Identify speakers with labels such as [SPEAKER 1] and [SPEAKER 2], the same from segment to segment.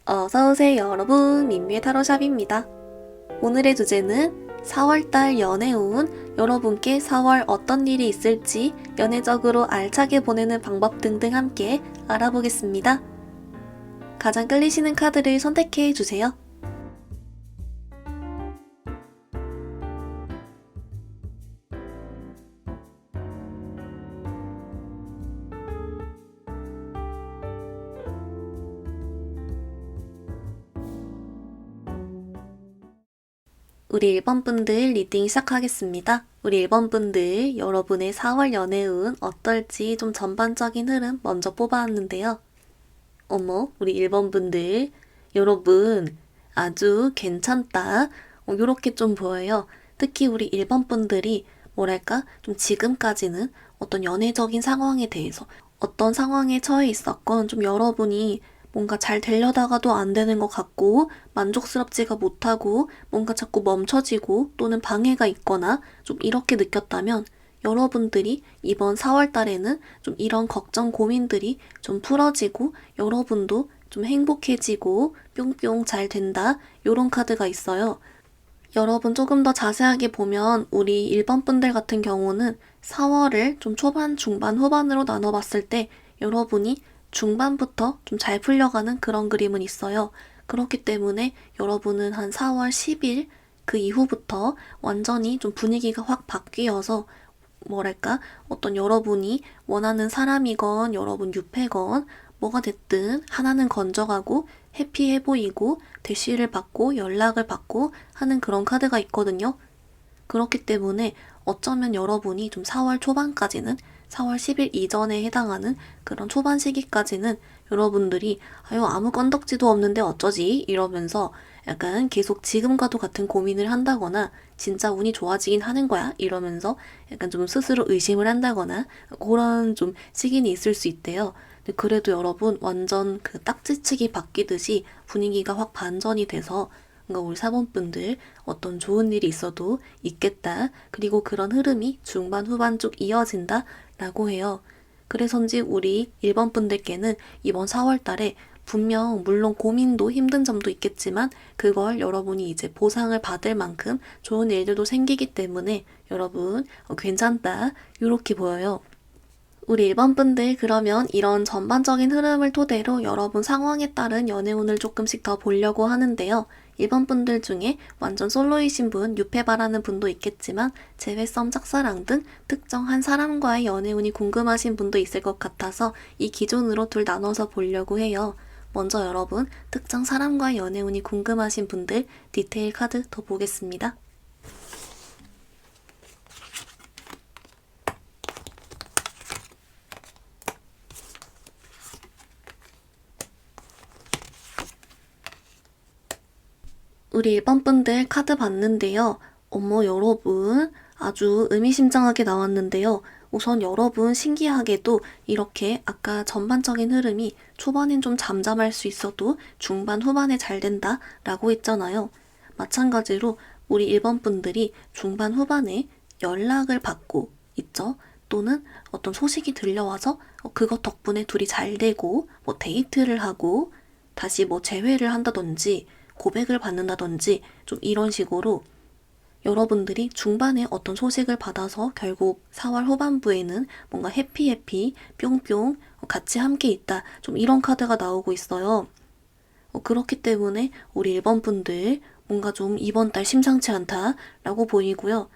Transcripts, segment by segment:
[SPEAKER 1] 어서오세요 여러분, 민미의 타로샵입니다. 오늘의 주제는 4월달 연애운 여러분께 4월 어떤 일이 있을지 연애적으로 알차게 보내는 방법 등등 함께 알아보겠습니다. 가장 끌리시는 카드를 선택해 주세요. 우리 1번 분들 리딩 시작하겠습니다. 우리 1번 분들 여러분의 4월 연애운 어떨지 좀 전반적인 흐름 먼저 뽑아왔는데요. 어머, 우리 1번 분들 여러분 아주 괜찮다. 요렇게 좀 보여요. 특히 우리 1번 분들이 뭐랄까 좀 지금까지는 어떤 연애적인 상황에 대해서 어떤 상황에 처해 있었건 좀 여러분이 뭔가 잘 되려다가도 안 되는 것 같고 만족스럽지가 못하고 뭔가 자꾸 멈춰지고 또는 방해가 있거나 좀 이렇게 느꼈다면 여러분들이 이번 4월 달에는 좀 이런 걱정 고민들이 좀 풀어지고 여러분도 좀 행복해지고 뿅뿅 잘 된다 요런 카드가 있어요. 여러분 조금 더 자세하게 보면 우리 1번 분들 같은 경우는 4월을 좀 초반, 중반, 후반으로 나눠봤을 때 여러분이 중반부터 좀 잘 풀려가는 그런 그림은 있어요. 그렇기 때문에 여러분은 한 4월 10일 그 이후부터 완전히 좀 분위기가 확 바뀌어서 뭐랄까 어떤 여러분이 원하는 사람이건 여러분 유패건 뭐가 됐든 하나는 건져가고 해피해 보이고 대시를 받고 연락을 받고 하는 그런 카드가 있거든요. 그렇기 때문에 어쩌면 여러분이 좀 4월 초반까지는 4월 10일 이전에 해당하는 그런 초반 시기까지는 여러분들이 아유 아무 건덕지도 없는데 어쩌지 이러면서 약간 계속 지금과도 같은 고민을 한다거나 진짜 운이 좋아지긴 하는 거야 이러면서 약간 좀 스스로 의심을 한다거나 그런 좀 시기는 있을 수 있대요. 근데 그래도 여러분 완전 그 딱지치기 바뀌듯이 분위기가 확 반전이 돼서 뭔가 우리 사본분들 어떤 좋은 일이 있어도 있겠다. 그리고 그런 흐름이 중반 후반 쪽 이어진다 라고 해요. 그래서인지 우리 1번 분들께는 이번 4월 달에 분명 물론 고민도 힘든 점도 있겠지만 그걸 여러분이 이제 보상을 받을 만큼 좋은 일들도 생기기 때문에 여러분 괜찮다 이렇게 보여요. 우리 1번 분들 그러면 이런 전반적인 흐름을 토대로 여러분 상황에 따른 연애운을 조금씩 더 보려고 하는데요. 1번 분들 중에 완전 솔로이신 분, 유패 바라는 분도 있겠지만 재회썸, 짝사랑 등 특정 한 사람과의 연애운이 궁금하신 분도 있을 것 같아서 이 기준으로 둘 나눠서 보려고 해요. 먼저 여러분 특정 사람과의 연애운이 궁금하신 분들 디테일 카드 더 보겠습니다. 우리 1번 분들 카드 봤는데요. 어머 여러분 아주 의미심장하게 나왔는데요. 우선 여러분 신기하게도 이렇게 아까 전반적인 흐름이 초반엔 좀 잠잠할 수 있어도 중반 후반에 잘 된다 라고 했잖아요. 마찬가지로 우리 1번 분들이 중반 후반에 연락을 받고 있죠. 또는 어떤 소식이 들려와서 그것 덕분에 둘이 잘 되고 뭐 데이트를 하고 다시 뭐 재회를 한다든지 고백을 받는다든지 좀 이런 식으로 여러분들이 중반에 어떤 소식을 받아서 결국 4월 후반부에는 뭔가 해피 뿅뿅 같이 함께 있다 좀 이런 카드가 나오고 있어요. 그렇기 때문에 우리 1번 분들 뭔가 좀 이번 달 심상치 않다 라고 보이고요.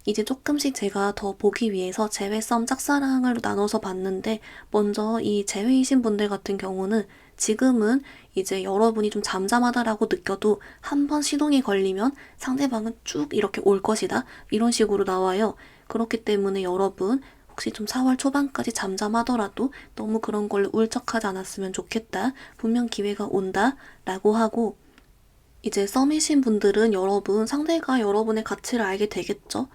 [SPEAKER 1] 이제 조금씩 제가 더 보기 위해서 재회썸 짝사랑을 나눠서 봤는데 먼저 이 재회이신 분들 같은 경우는 지금은 이제 여러분이 좀 잠잠하다라고 느껴도 한 번 시동이 걸리면 상대방은 쭉 이렇게 올 것이다 이런 식으로 나와요. 그렇기 때문에 여러분 혹시 좀 4월 초반까지 잠잠하더라도 너무 그런 걸로 울적하지 않았으면 좋겠다. 분명 기회가 온다 라고 하고 이제 썸이신 분들은 여러분 상대가 여러분의 가치를 알게 되겠죠?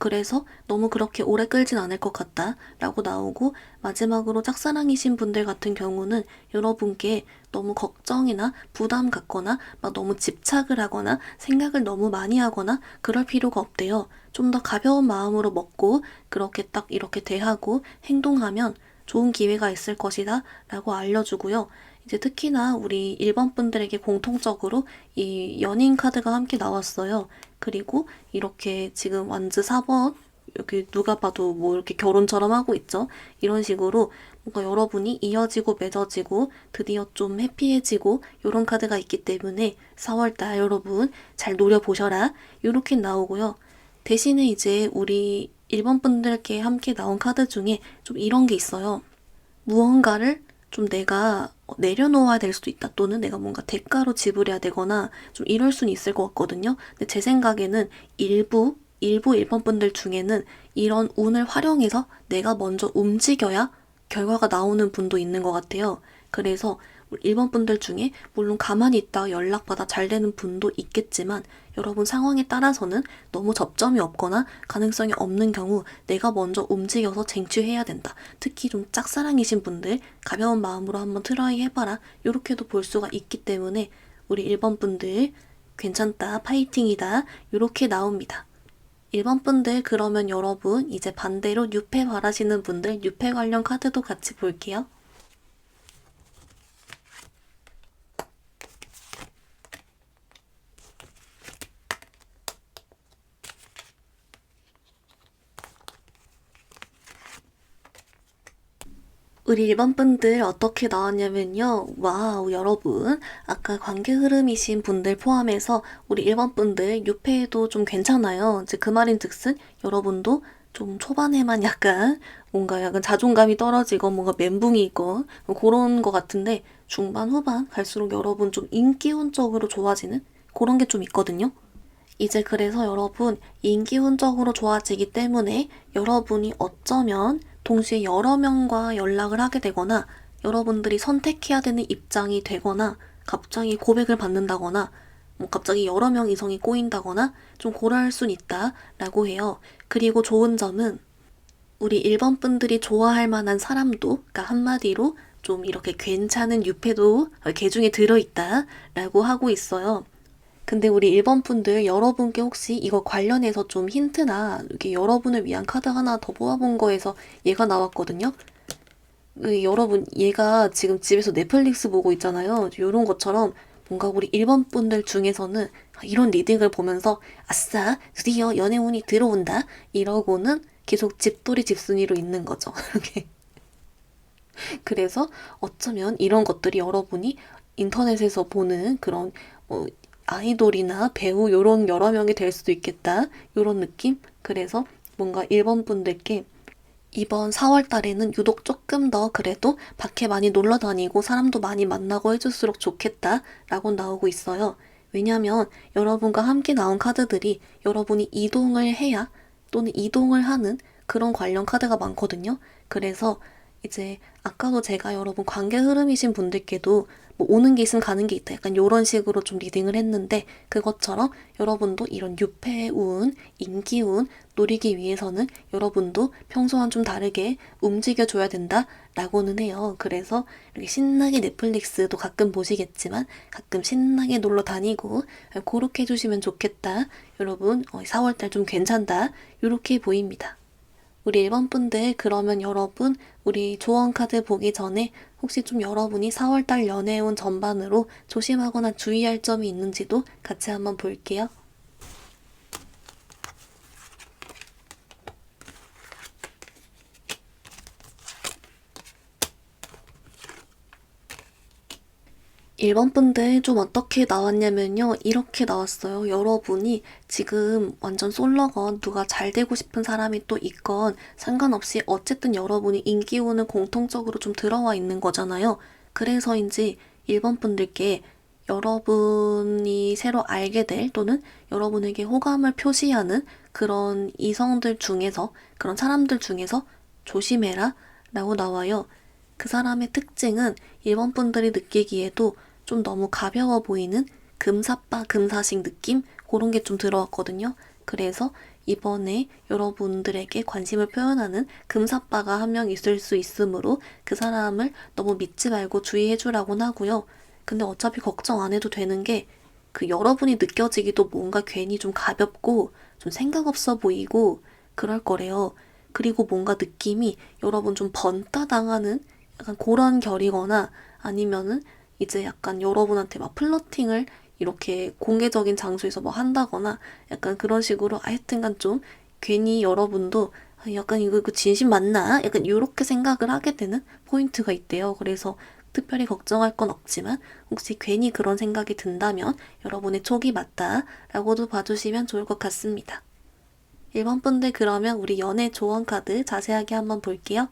[SPEAKER 1] 그래서 너무 그렇게 오래 끌진 않을 것 같다 라고 나오고 마지막으로 짝사랑이신 분들 같은 경우는 여러분께 너무 걱정이나 부담 갖거나 막 너무 집착을 하거나 생각을 너무 많이 하거나 그럴 필요가 없대요. 좀 더 가벼운 마음으로 먹고 그렇게 딱 이렇게 대하고 행동하면 좋은 기회가 있을 것이다 라고 알려주고요. 이제 특히나 우리 1번 분들에게 공통적으로 이 연인 카드가 함께 나왔어요. 그리고 이렇게 지금 완즈 4번 이렇게 누가 봐도 뭐 이렇게 결혼처럼 하고 있죠. 이런 식으로 뭔가 여러분이 이어지고 맺어지고 드디어 좀 해피해지고 이런 카드가 있기 때문에 4월달 여러분 잘 노려보셔라. 이렇게 나오고요. 대신에 이제 우리 1번 분들께 함께 나온 카드 중에 좀 이런 게 있어요. 무언가를 좀 내가 내려놓아야 될 수도 있다. 또는 내가 뭔가 대가로 지불해야 되거나 좀 이럴 수는 있을 것 같거든요. 근데 제 생각에는 일부 1번 분들 중에는 이런 운을 활용해서 내가 먼저 움직여야 결과가 나오는 분도 있는 것 같아요. 그래서 1번 분들 중에 물론 가만히 있다가 연락받아 잘 되는 분도 있겠지만 여러분 상황에 따라서는 너무 접점이 없거나 가능성이 없는 경우 내가 먼저 움직여서 쟁취해야 된다. 특히 좀 짝사랑이신 분들 가벼운 마음으로 한번 트라이 해봐라. 이렇게도 볼 수가 있기 때문에 우리 1번 분들 괜찮다, 파이팅이다 이렇게 나옵니다. 1번 분들 그러면 여러분 이제 반대로 뉴페 바라시는 분들 뉴페 관련 카드도 같이 볼게요. 우리 1번 분들 어떻게 나왔냐면요. 와우, 여러분. 아까 관계 흐름이신 분들 포함해서 우리 1번 분들 6패도 좀 괜찮아요. 이제 그 말인 즉슨 여러분도 좀 초반에만 약간 뭔가 약간 자존감이 떨어지고 뭔가 멘붕이 있고 그런 거 같은데 중반 후반 갈수록 여러분 좀 인기운적으로 좋아지는 그런 게 좀 있거든요. 이제 그래서 여러분 인기운적으로 좋아지기 때문에 여러분이 어쩌면 동시에 여러 명과 연락을 하게 되거나 여러분들이 선택해야 되는 입장이 되거나 갑자기 고백을 받는다거나 뭐 갑자기 여러 명 이성이 꼬인다거나 좀 그럴 순 있다라고 해요. 그리고 좋은 점은 우리 1번 분들이 좋아할 만한 사람도 그러니까 한마디로 좀 이렇게 괜찮은 유패도 개 중에 들어있다라고 하고 있어요. 근데 우리 1번 분들 여러분께 혹시 이거 관련해서 좀 힌트나 이렇게 여러분을 위한 카드 하나 더 뽑아본 거에서 얘가 나왔거든요. 여러분 얘가 지금 집에서 넷플릭스 보고 있잖아요. 이런 것처럼 뭔가 우리 1번 분들 중에서는 이런 리딩을 보면서 아싸 드디어 연애운이 들어온다 이러고는 계속 집돌이 집순이로 있는 거죠. 그래서 어쩌면 이런 것들이 여러분이 인터넷에서 보는 그런 아이돌이나 배우 요런 여러 명이 될 수도 있겠다. 요런 느낌? 그래서 뭔가 1번 분들께 이번 4월 달에는 유독 조금 더 그래도 밖에 많이 놀러 다니고 사람도 많이 만나고 해줄수록 좋겠다 라고 나오고 있어요. 왜냐면 여러분과 함께 나온 카드들이 여러분이 이동을 해야 또는 이동을 하는 그런 관련 카드가 많거든요. 그래서 이제 아까도 제가 여러분 관계 흐름이신 분들께도 뭐 오는 게 있으면 가는 게 있다. 약간 요런 식으로 좀 리딩을 했는데 그것처럼 여러분도 이런 유패운, 인기운 노리기 위해서는 여러분도 평소와는 좀 다르게 움직여줘야 된다라고는 해요. 그래서 이렇게 신나게 넷플릭스도 가끔 보시겠지만 가끔 신나게 놀러 다니고 그렇게 해주시면 좋겠다. 여러분 4월달 좀 괜찮다. 이렇게 보입니다. 우리 1번 분들 그러면 여러분 우리 조언 카드 보기 전에 혹시 좀 여러분이 4월달 연애운 전반으로 조심하거나 주의할 점이 있는지도 같이 한번 볼게요. 1번 분들 좀 어떻게 나왔냐면요. 이렇게 나왔어요. 여러분이 지금 완전 솔로건 누가 잘 되고 싶은 사람이 또 있건 상관없이 어쨌든 여러분이 인기운은 공통적으로 좀 들어와 있는 거잖아요. 그래서인지 1번 분들께 여러분이 새로 알게 될 또는 여러분에게 호감을 표시하는 그런 이성들 중에서 그런 사람들 중에서 조심해라 라고 나와요. 그 사람의 특징은 1번 분들이 느끼기에도 좀 너무 가벼워 보이는 금사빠 금사식 느낌? 그런 게 좀 들어왔거든요. 그래서 이번에 여러분들에게 관심을 표현하는 금사빠가 한 명 있을 수 있으므로 그 사람을 너무 믿지 말고 주의해주라고는 하고요. 근데 어차피 걱정 안 해도 되는 게 그 여러분이 느껴지기도 뭔가 괜히 좀 가볍고 좀 생각 없어 보이고 그럴 거래요. 그리고 뭔가 느낌이 여러분 좀 번따 당하는 약간 그런 결이거나 아니면은 이제 약간 여러분한테 막 플러팅을 이렇게 공개적인 장소에서 뭐 한다거나 약간 그런 식으로 하여튼간 좀 괜히 여러분도 약간 이거 진심 맞나? 약간 이렇게 생각을 하게 되는 포인트가 있대요. 그래서 특별히 걱정할 건 없지만 혹시 괜히 그런 생각이 든다면 여러분의 촉이 맞다라고도 봐주시면 좋을 것 같습니다. 1번 분들 그러면 우리 연애 조언 카드 자세하게 한번 볼게요.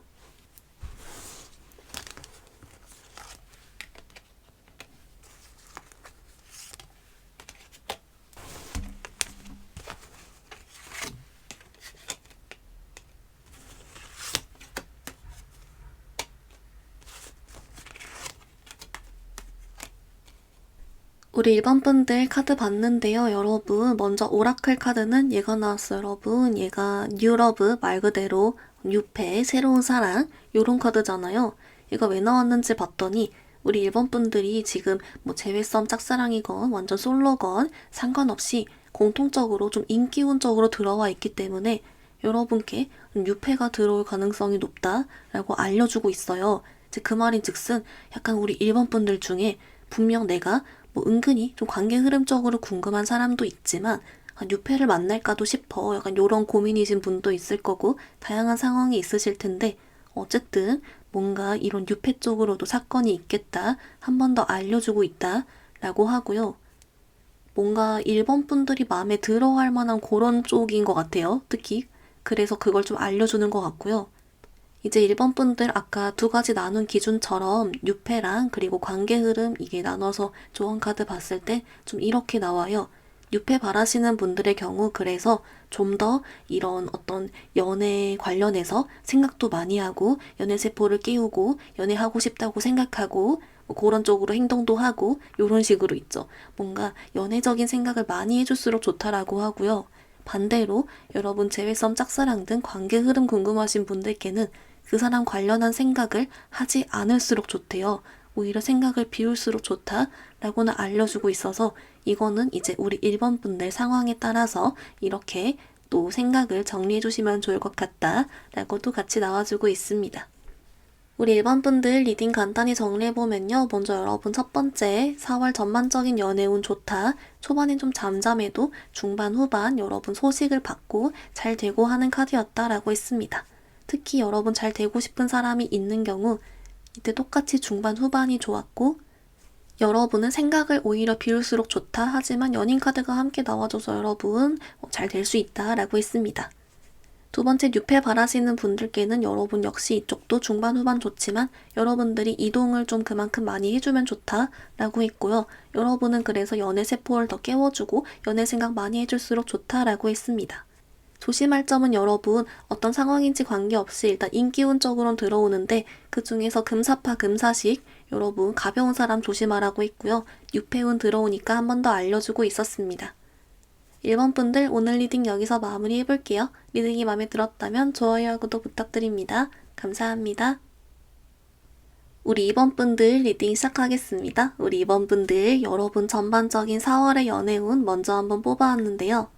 [SPEAKER 1] 우리 1번 분들 카드 봤는데요, 여러분. 먼저 오라클 카드는 얘가 나왔어요, 여러분. 얘가 뉴러브, 말 그대로 뉴페, 새로운 사랑, 요런 카드잖아요. 얘가 왜 나왔는지 봤더니 우리 1번 분들이 지금 뭐 재회썸 짝사랑이건 완전 솔로건 상관없이 공통적으로 좀 인기운적으로 들어와 있기 때문에 여러분께 뉴페가 들어올 가능성이 높다라고 알려주고 있어요. 이제 그 말인 즉슨 약간 우리 1번 분들 중에 분명 내가 뭐 은근히 좀 관계 흐름적으로 궁금한 사람도 있지만 뉴페를 만날까도 싶어 약간 요런 고민이신 분도 있을 거고 다양한 상황이 있으실 텐데 어쨌든 뭔가 이런 뉴페 쪽으로도 사건이 있겠다 한 번 더 알려주고 있다 라고 하고요. 뭔가 1번 분들이 마음에 들어할 만한 그런 쪽인 것 같아요. 특히 그래서 그걸 좀 알려주는 것 같고요. 이제 1번 분들 아까 두 가지 나눈 기준처럼 뉴페랑 그리고 관계 흐름 이게 나눠서 조언 카드 봤을 때 좀 이렇게 나와요. 뉴페 바라시는 분들의 경우 그래서 좀 더 이런 어떤 연애 관련해서 생각도 많이 하고 연애 세포를 깨우고 연애하고 싶다고 생각하고 뭐 그런 쪽으로 행동도 하고 이런 식으로 있죠. 뭔가 연애적인 생각을 많이 해줄수록 좋다라고 하고요. 반대로 여러분 재회썸 짝사랑 등 관계 흐름 궁금하신 분들께는 그 사람 관련한 생각을 하지 않을수록 좋대요. 오히려 생각을 비울수록 좋다라고는 알려주고 있어서 이거는 이제 우리 1번 분들 상황에 따라서 이렇게 또 생각을 정리해 주시면 좋을 것 같다라고도 같이 나와주고 있습니다. 우리 1번 분들 리딩 간단히 정리해보면요. 먼저 여러분 첫 번째 4월 전반적인 연애운 좋다. 초반엔 좀 잠잠해도 중반 후반 여러분 소식을 받고 잘 되고 하는 카드였다라고 했습니다. 특히 여러분 잘 되고 싶은 사람이 있는 경우 이때 똑같이 중반 후반이 좋았고 여러분은 생각을 오히려 비울수록 좋다 하지만 연인 카드가 함께 나와줘서 여러분 잘 될 수 있다라고 했습니다. 두 번째 뉴페 바라시는 분들께는 여러분 역시 이쪽도 중반 후반 좋지만 여러분들이 이동을 좀 그만큼 많이 해주면 좋다라고 했고요. 여러분은 그래서 연애 세포를 더 깨워주고 연애 생각 많이 해줄수록 좋다라고 했습니다. 조심할 점은 여러분 어떤 상황인지 관계없이 일단 인기운적으로는 들어오는데 그 중에서 금사파 금사식 여러분 가벼운 사람 조심하라고 했고요. 뉴페운 들어오니까 한 번 더 알려주고 있었습니다. 1번 분들 오늘 리딩 여기서 마무리 해볼게요. 리딩이 마음에 들었다면 좋아요와 구독 부탁드립니다. 감사합니다. 우리 2번 분들 리딩 시작하겠습니다. 우리 2번 분들 여러분 전반적인 4월의 연애운 먼저 한번 뽑아왔는데요.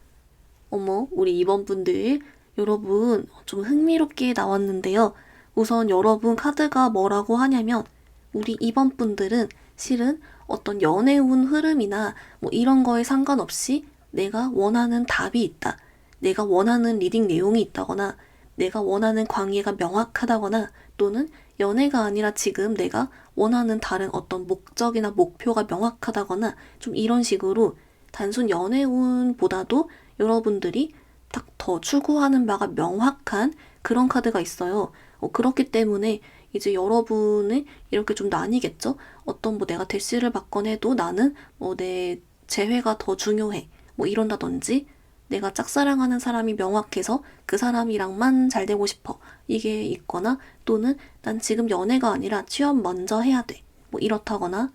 [SPEAKER 1] 어머, 우리 2번 분들 여러분 좀 흥미롭게 나왔는데요. 우선 여러분 카드가 뭐라고 하냐면 우리 2번 분들은 실은 어떤 연애운 흐름이나 뭐 이런 거에 상관없이 내가 원하는 답이 있다. 내가 원하는 리딩 내용이 있다거나 내가 원하는 관계가 명확하다거나 또는 연애가 아니라 지금 내가 원하는 다른 어떤 목적이나 목표가 명확하다거나 좀 이런 식으로 단순 연애운보다도 여러분들이 딱 더 추구하는 바가 명확한 그런 카드가 있어요. 그렇기 때문에 이제 여러분이 이렇게 좀 나뉘겠죠? 어떤 뭐 내가 대시를 받건 해도 나는 뭐 내 재회가 더 중요해. 뭐 이런다든지 내가 짝사랑하는 사람이 명확해서 그 사람이랑만 잘 되고 싶어. 이게 있거나 또는 난 지금 연애가 아니라 취업 먼저 해야 돼. 뭐 이렇다거나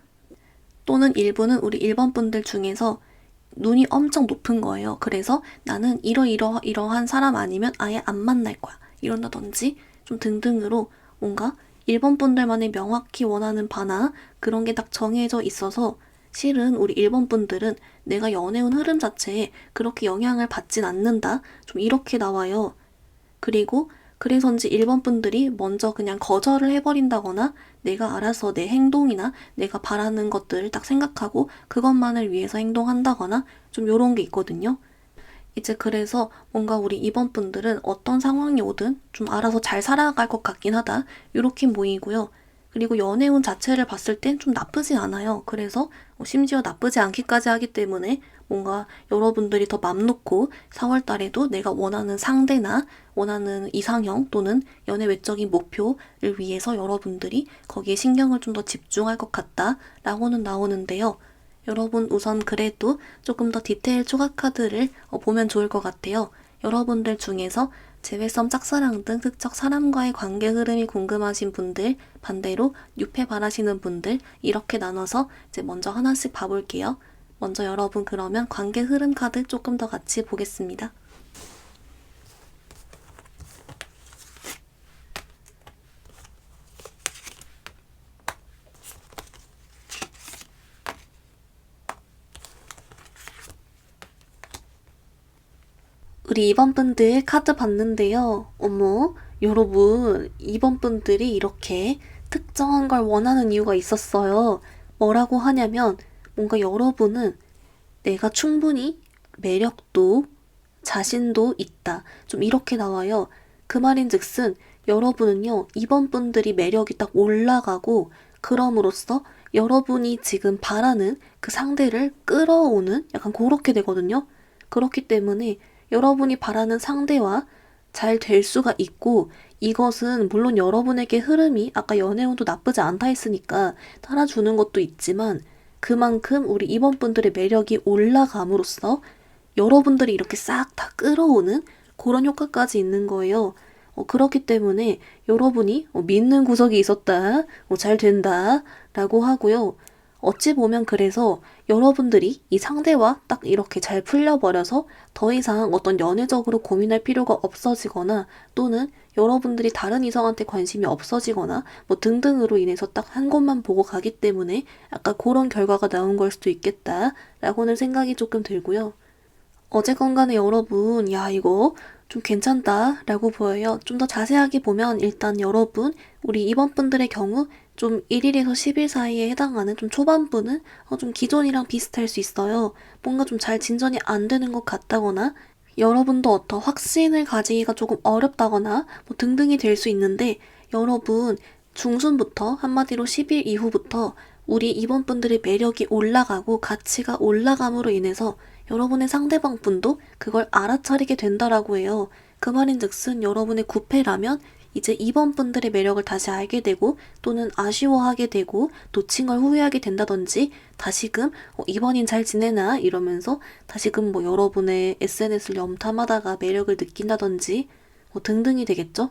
[SPEAKER 1] 또는 일부는 우리 1번 분들 중에서 눈이 엄청 높은 거예요. 그래서 나는 이러한 사람 아니면 아예 안 만날 거야. 이런다든지 좀 등등으로 뭔가 1번 분들만이 명확히 원하는 바나 그런 게 딱 정해져 있어서 실은 우리 1번 분들은 내가 연애운 흐름 자체에 그렇게 영향을 받진 않는다. 좀 이렇게 나와요. 그리고 그래서인지 1번 분들이 먼저 그냥 거절을 해버린다거나 내가 알아서 내 행동이나 내가 바라는 것들을 딱 생각하고 그것만을 위해서 행동한다거나 좀 요런 게 있거든요. 이제 그래서 뭔가 우리 이번 분들은 어떤 상황이 오든 좀 알아서 잘 살아갈 것 같긴 하다. 요렇게 보이고요. 그리고 연애운 자체를 봤을 땐 좀 나쁘지 않아요. 그래서 심지어 나쁘지 않기까지 하기 때문에 뭔가 여러분들이 더 맘 놓고 4월 달에도 내가 원하는 상대나 원하는 이상형 또는 연애 외적인 목표를 위해서 여러분들이 거기에 신경을 좀 더 집중할 것 같다라고는 나오는데요. 여러분 우선 그래도 조금 더 디테일 초각 카드를 보면 좋을 것 같아요. 여러분들 중에서 재회성 짝사랑 등 특정 사람과의 관계 흐름이 궁금하신 분들, 반대로 유패 바라시는 분들 이렇게 나눠서 이제 먼저 하나씩 봐볼게요. 먼저 여러분 그러면 관계 흐름 카드 조금 더 같이 보겠습니다. 우리 2번 분들 카드 봤는데요. 어머, 여러분, 2번 분들이 이렇게 특정한 걸 원하는 이유가 있었어요. 뭐라고 하냐면, 뭔가 여러분은 내가 충분히 매력도 자신도 있다. 좀 이렇게 나와요. 그 말인 즉슨 여러분은요, 2번 분들이 매력이 딱 올라가고, 그럼으로써 여러분이 지금 바라는 그 상대를 끌어오는 약간 그렇게 되거든요. 그렇기 때문에 여러분이 바라는 상대와 잘 될 수가 있고 이것은 물론 여러분에게 흐름이 아까 연애운도 나쁘지 않다 했으니까 따라주는 것도 있지만 그만큼 우리 이번분들의 매력이 올라감으로써 여러분들이 이렇게 싹 다 끌어오는 그런 효과까지 있는 거예요. 그렇기 때문에 여러분이 믿는 구석이 있었다, 잘 된다 라고 하고요. 어찌 보면 그래서 여러분들이 이 상대와 딱 이렇게 잘 풀려버려서 더 이상 어떤 연애적으로 고민할 필요가 없어지거나 또는 여러분들이 다른 이성한테 관심이 없어지거나 뭐 등등으로 인해서 딱 한 곳만 보고 가기 때문에 약간 그런 결과가 나온 걸 수도 있겠다라고는 생각이 조금 들고요. 어쨌건 간에 여러분, 야, 이거 좀 괜찮다 라고 보여요. 좀 더 자세하게 보면 일단 여러분, 우리 이번 분들의 경우 좀 1일에서 10일 사이에 해당하는 좀 초반부는 좀 기존이랑 비슷할 수 있어요. 뭔가 좀 잘 진전이 안 되는 것 같다거나 여러분도 어떤 확신을 가지기가 조금 어렵다거나 뭐 등등이 될 수 있는데 여러분 중순부터 한마디로 10일 이후부터 우리 이번 분들의 매력이 올라가고 가치가 올라감으로 인해서 여러분의 상대방 분도 그걸 알아차리게 된다라고 해요. 그 말인즉슨 여러분의 구패라면 이제 이번 분들의 매력을 다시 알게 되고 또는 아쉬워하게 되고 놓친 걸 후회하게 된다든지 다시금 이번인 잘 지내나 이러면서 다시금 뭐 여러분의 SNS를 염탐하다가 매력을 느낀다든지 등등이 되겠죠.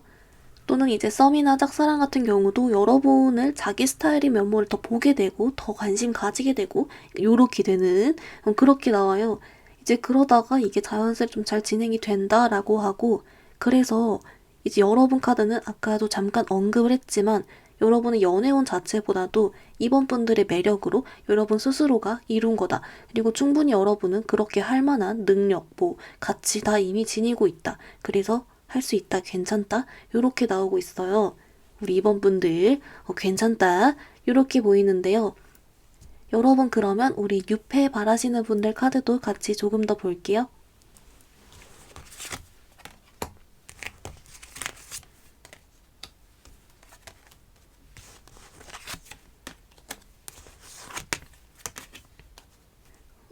[SPEAKER 1] 또는 이제 썸이나 짝사랑 같은 경우도 여러분을 자기 스타일의 면모를 더 보게 되고 더 관심 가지게 되고 요렇게 되는 그렇게 나와요. 이제 그러다가 이게 자연스레 좀 잘 진행이 된다라고 하고 그래서 이제 여러분 카드는 아까도 잠깐 언급을 했지만 여러분의 연애운 자체보다도 이번 분들의 매력으로 여러분 스스로가 이룬 거다. 그리고 충분히 여러분은 그렇게 할 만한 능력, 뭐 가치 다 이미 지니고 있다. 그래서 할 수 있다, 괜찮다, 요렇게 나오고 있어요. 우리 이번 분들 괜찮다, 요렇게 보이는데요. 여러분 그러면 우리 유패 바라시는 분들 카드도 같이 조금 더 볼게요.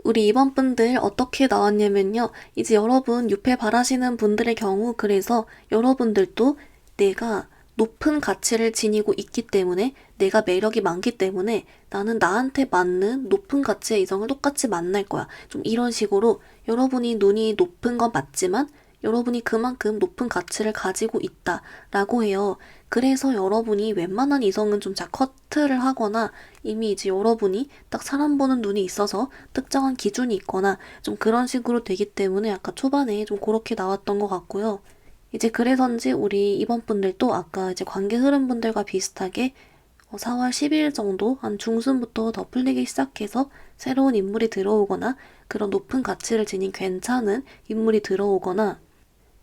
[SPEAKER 1] 우리 이번 분들 어떻게 나왔냐면요. 이제 여러분 유패 바라시는 분들의 경우 그래서 여러분들도 내가 높은 가치를 지니고 있기 때문에 내가 매력이 많기 때문에 나는 나한테 맞는 높은 가치의 이성을 똑같이 만날 거야. 좀 이런 식으로 여러분이 눈이 높은 건 맞지만 여러분이 그만큼 높은 가치를 가지고 있다라고 해요. 그래서 여러분이 웬만한 이성은 좀 잘 커트를 하거나 이미 이제 여러분이 딱 사람 보는 눈이 있어서 특정한 기준이 있거나 좀 그런 식으로 되기 때문에 아까 초반에 좀 그렇게 나왔던 것 같고요. 이제 그래서인지 우리 이번 분들도 아까 이제 관계 흐름 분들과 비슷하게 4월 10일 정도 한 중순부터 더 풀리기 시작해서 새로운 인물이 들어오거나 그런 높은 가치를 지닌 괜찮은 인물이 들어오거나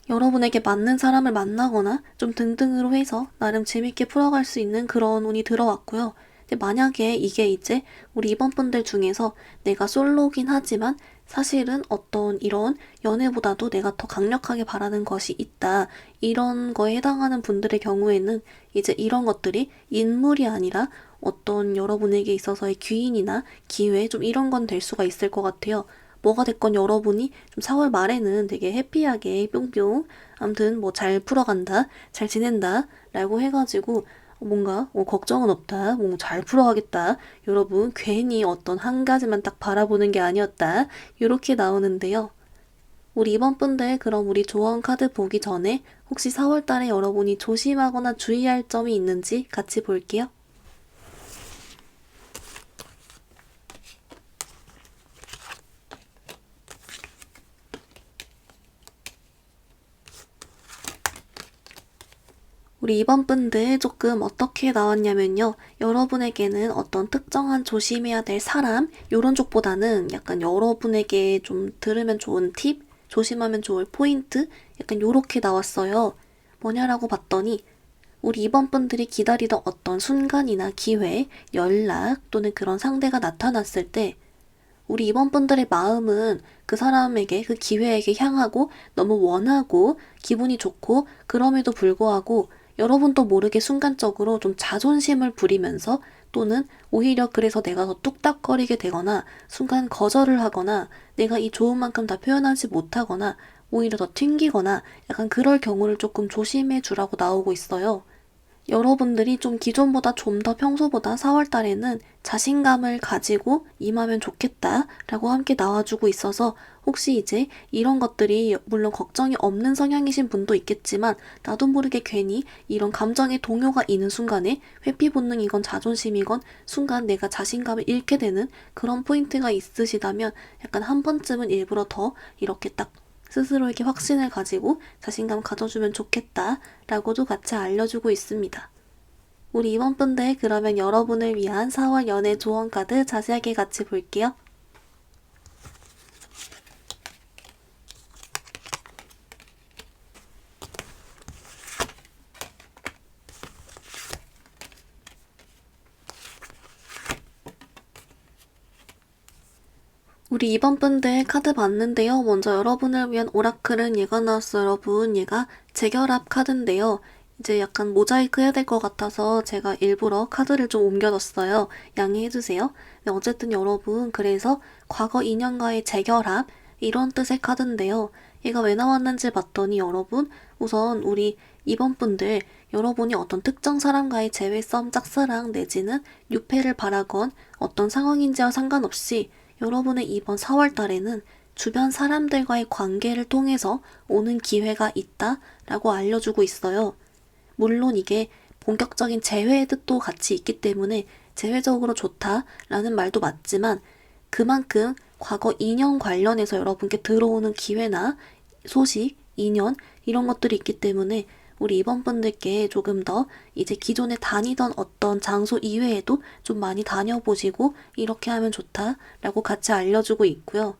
[SPEAKER 1] 여러분에게 맞는 사람을 만나거나 좀 등등으로 해서 나름 재밌게 풀어갈 수 있는 그런 운이 들어왔고요. 근데 만약에 이게 이제 우리 이번 분들 중에서 내가 솔로긴 하지만 사실은 어떤 이런 연애보다도 내가 더 강력하게 바라는 것이 있다. 이런 거에 해당하는 분들의 경우에는 이제 이런 것들이 인물이 아니라 어떤 여러분에게 있어서의 귀인이나 기회 좀 이런 건 될 수가 있을 것 같아요. 뭐가 됐건 여러분이 좀 4월 말에는 되게 해피하게 뿅뿅 아무튼 뭐 잘 풀어간다, 잘 지낸다 라고 해가지고 뭔가 걱정은 없다, 뭔가 잘 풀어가겠다. 여러분 괜히 어떤 한 가지만 딱 바라보는 게 아니었다. 이렇게 나오는데요. 우리 이번 분들 그럼 우리 조언 카드 보기 전에 혹시 4월 달에 여러분이 조심하거나 주의할 점이 있는지 같이 볼게요. 우리 이번 분들 조금 어떻게 나왔냐면요. 여러분에게는 어떤 특정한 조심해야 될 사람, 요런 쪽보다는 약간 여러분에게 좀 들으면 좋은 팁, 조심하면 좋을 포인트, 약간 요렇게 나왔어요. 뭐냐라고 봤더니, 우리 이번 분들이 기다리던 어떤 순간이나 기회, 연락 또는 그런 상대가 나타났을 때, 우리 이번 분들의 마음은 그 사람에게, 그 기회에게 향하고 너무 원하고 기분이 좋고 그럼에도 불구하고 여러분도 모르게 순간적으로 좀 자존심을 부리면서 또는 오히려 그래서 내가 더 뚝딱거리게 되거나 순간 거절을 하거나 내가 이 좋은 만큼 다 표현하지 못하거나 오히려 더 튕기거나 약간 그럴 경우를 조금 조심해 주라고 나오고 있어요. 여러분들이 좀 기존보다 좀 더 평소보다 4월 달에는 자신감을 가지고 임하면 좋겠다라고 함께 나와주고 있어서 혹시 이제 이런 것들이 물론 걱정이 없는 성향이신 분도 있겠지만 나도 모르게 괜히 이런 감정의 동요가 있는 순간에 회피 본능이건 자존심이건 순간 내가 자신감을 잃게 되는 그런 포인트가 있으시다면 약간 한 번쯤은 일부러 더 이렇게 딱 스스로에게 확신을 가지고 자신감 가져주면 좋겠다라고도 같이 알려주고 있습니다. 우리 이번 분들 그러면 여러분을 위한 4월 연애 조언 카드 자세하게 같이 볼게요. 우리 이번 분들 카드 봤는데요. 먼저 여러분을 위한 오라클은 얘가 나왔어요, 여러분. 얘가 재결합 카드인데요. 이제 약간 모자이크 해야 될 것 같아서 제가 일부러 카드를 좀 옮겨뒀어요. 양해해주세요. 네, 어쨌든 여러분, 그래서 과거 인연과의 재결합, 이런 뜻의 카드인데요. 얘가 왜 나왔는지 봤더니 여러분, 우선 우리 이번 분들, 여러분이 어떤 특정 사람과의 재회썸, 짝사랑 내지는 유패를 바라건 어떤 상황인지와 상관없이 여러분의 이번 4월 달에는 주변 사람들과의 관계를 통해서 오는 기회가 있다라고 알려주고 있어요. 물론 이게 본격적인 재회의 뜻도 같이 있기 때문에 재회적으로 좋다라는 말도 맞지만 그만큼 과거 인연 관련해서 여러분께 들어오는 기회나 소식, 인연 이런 것들이 있기 때문에 우리 이번 분들께 조금 더 이제 기존에 다니던 어떤 장소 이외에도 좀 많이 다녀보시고 이렇게 하면 좋다라고 같이 알려주고 있고요.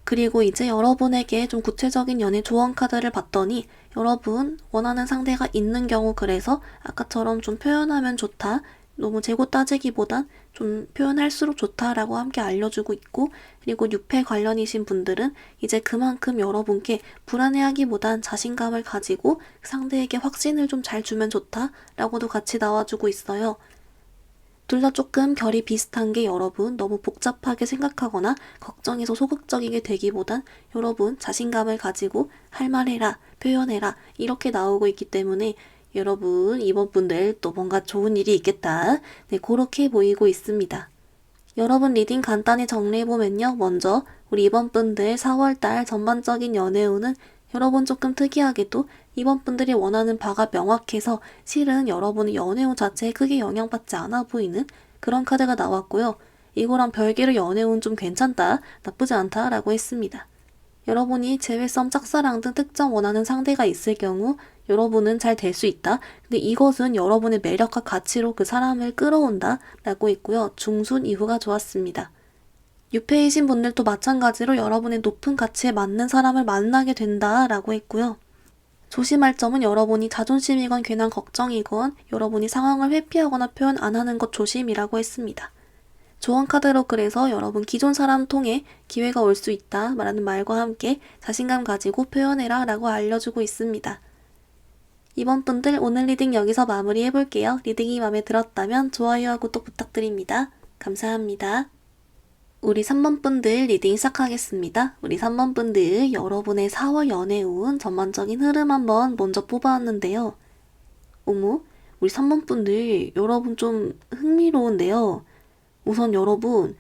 [SPEAKER 1] 그리고 이제 여러분에게 좀 구체적인 연애 조언 카드를 봤더니 여러분 원하는 상대가 있는 경우 그래서 아까처럼 좀 표현하면 좋다. 너무 재고 따지기보단 좀 표현할수록 좋다라고 함께 알려주고 있고 그리고 유패 관련이신 분들은 이제 그만큼 여러분께 불안해하기보단 자신감을 가지고 상대에게 확신을 좀 잘 주면 좋다라고도 같이 나와주고 있어요. 둘 다 조금 결이 비슷한 게 여러분 너무 복잡하게 생각하거나 걱정해서 소극적이게 되기보단 여러분 자신감을 가지고 할 말 해라, 표현해라 이렇게 나오고 있기 때문에 여러분 이번 분들 또 뭔가 좋은 일이 있겠다. 네, 그렇게 보이고 있습니다. 여러분 리딩 간단히 정리해보면요. 먼저 우리 이번 분들 4월달 전반적인 연애운은 여러분 조금 특이하게도 이번 분들이 원하는 바가 명확해서 실은 여러분의 연애운 자체에 크게 영향받지 않아 보이는 그런 카드가 나왔고요. 이거랑 별개로 연애운 좀 괜찮다, 나쁘지 않다 라고 했습니다. 여러분이 재회썸, 짝사랑 등 특정 원하는 상대가 있을 경우 여러분은 잘 될 수 있다. 근데 이것은 여러분의 매력과 가치로 그 사람을 끌어온다 라고 있고요. 중순 이후가 좋았습니다. 유패이신 분들도 마찬가지로 여러분의 높은 가치에 맞는 사람을 만나게 된다 라고 했고요. 조심할 점은 여러분이 자존심이건 괜한 걱정이건 여러분이 상황을 회피하거나 표현 안 하는 것 조심이라고 했습니다. 조언 카드로 그래서 여러분 기존 사람 통해 기회가 올 수 있다 라는 말과 함께 자신감 가지고 표현해라 라고 알려주고 있습니다. 이번 분들 오늘 리딩 여기서 마무리해볼게요. 리딩이 마음에 들었다면 좋아요와 구독 부탁드립니다. 감사합니다. 우리 3번 분들 리딩 시작하겠습니다. 우리 3번 분들 여러분의 4월 연애 운 전반적인 흐름 한번 먼저 뽑아왔는데요. 어머, 우리 3번 분들 여러분 좀 흥미로운데요. 우선 여러분